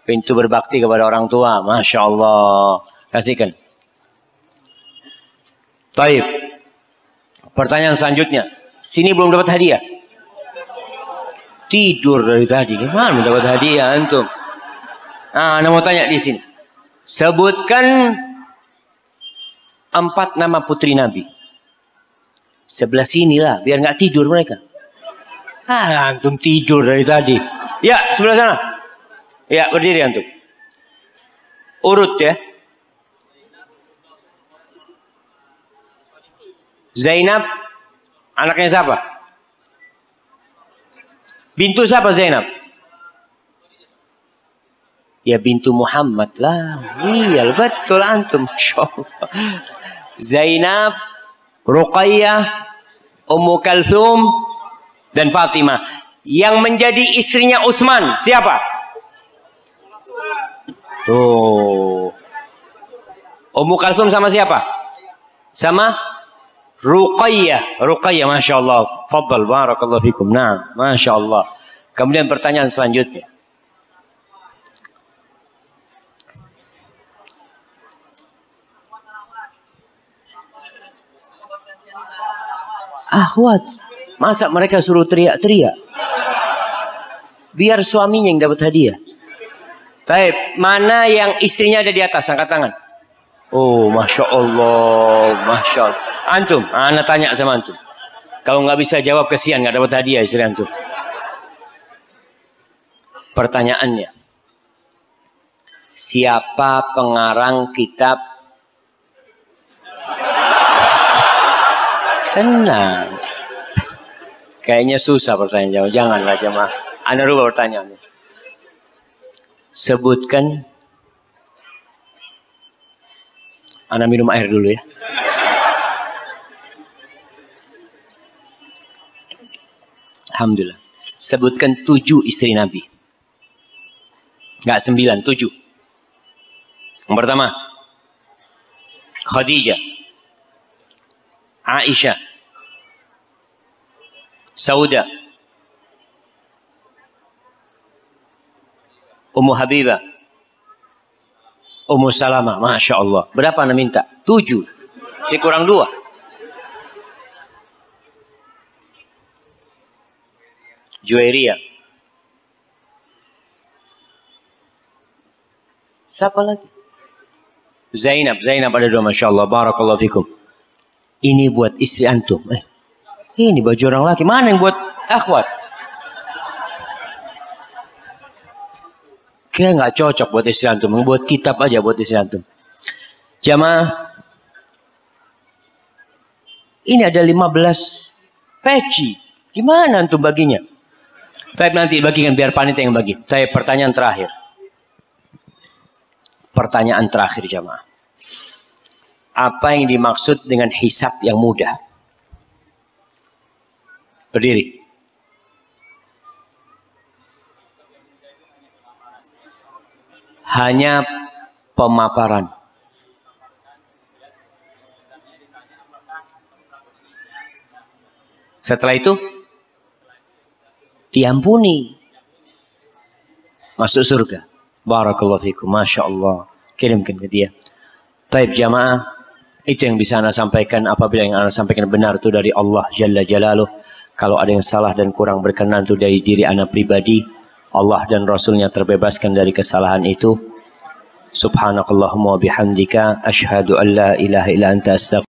Pintu berbakti kepada orang tua. Masya Allah. Kasihkan. Baik. Pertanyaan selanjutnya. Sini belum dapat hadiah. Tidur dari tadi. Gimana mendapat hadiah antum? Nah, Anda mau tanya di sini. Sebutkan 4 nama putri Nabi. Sebelah sinilah, biar nggak tidur mereka. Antum tidur dari tadi. Ya, sebelah sana. Ya, berdiri antum. Urut ya. Zainab, Anaknya siapa? Bintu siapa Zainab? Ya bintu Muhammad lah. Iya betul antum. Masya Allah. Zainab, Ruqayyah, Ummu Kalthum, dan Fatimah. Yang menjadi istrinya Utsman siapa? Tuh. Ummu Kalthum sama siapa? Sama Ruqayyah. Ruqayyah, Masya Allah. Fadal, barakallahu fikum. Nah, Masya Allah. Kemudian pertanyaan selanjutnya. Ahwat, masa mereka suruh teriak-teriak? Biar suaminya yang dapat hadiah. Baik, mana yang istrinya ada di atas? Angkat tangan. Oh, Masya Allah, Masya Allah. Antum, ana tanya sama antum. Kalau nggak bisa jawab kesian, nggak dapat hadiah istri antum. Pertanyaannya, siapa pengarang kitab? Tenang. Kayaknya susah pertanyaan. Janganlah jemaah. Anda rubah pertanyaannya. Sebutkan. Anda minum air dulu ya. Alhamdulillah. Sebutkan 7 istri Nabi. Enggak 9, 7. Yang pertama, Khadijah, Aisyah, Sauda, Ummu Habibah, Ummu Salamah. Masya Allah. Berapa anda minta? 7. Si kurang 2. Juwairiyah. Siapa lagi? Zainab. Zainab ada 2. Masya Allah. Barakallahu fikum. Ini buat istri antum. Ini baju orang laki. Mana yang buat akhwat? Kayak nggak cocok buat istri antum. Buat kitab aja buat istri antum. Jamaah. Ini ada 15 peci. Gimana antum baginya? Baik, nanti bagikan biar panitia yang bagi. Saya pertanyaan terakhir. Pertanyaan terakhir jamaah. Apa yang dimaksud dengan hisab yang mudah? Berdiri. Hanya pemaparan. Setelah itu diampuni, masuk surga. Barakallahu fikum. Masya Allah. Kirimkan ke dia. Taib jamaah. Itu yang bisa anda sampaikan. Apabila yang anda sampaikan benar itu dari Allah Jalla Jalaluh. Kalau ada yang salah dan kurang berkenan itu dari diri anda pribadi, Allah dan Rasulnya terbebaskan dari kesalahan itu. Subhanakallahumma wa bihamdika. Ashhadu an la ilaha illa anta astaghfiruka.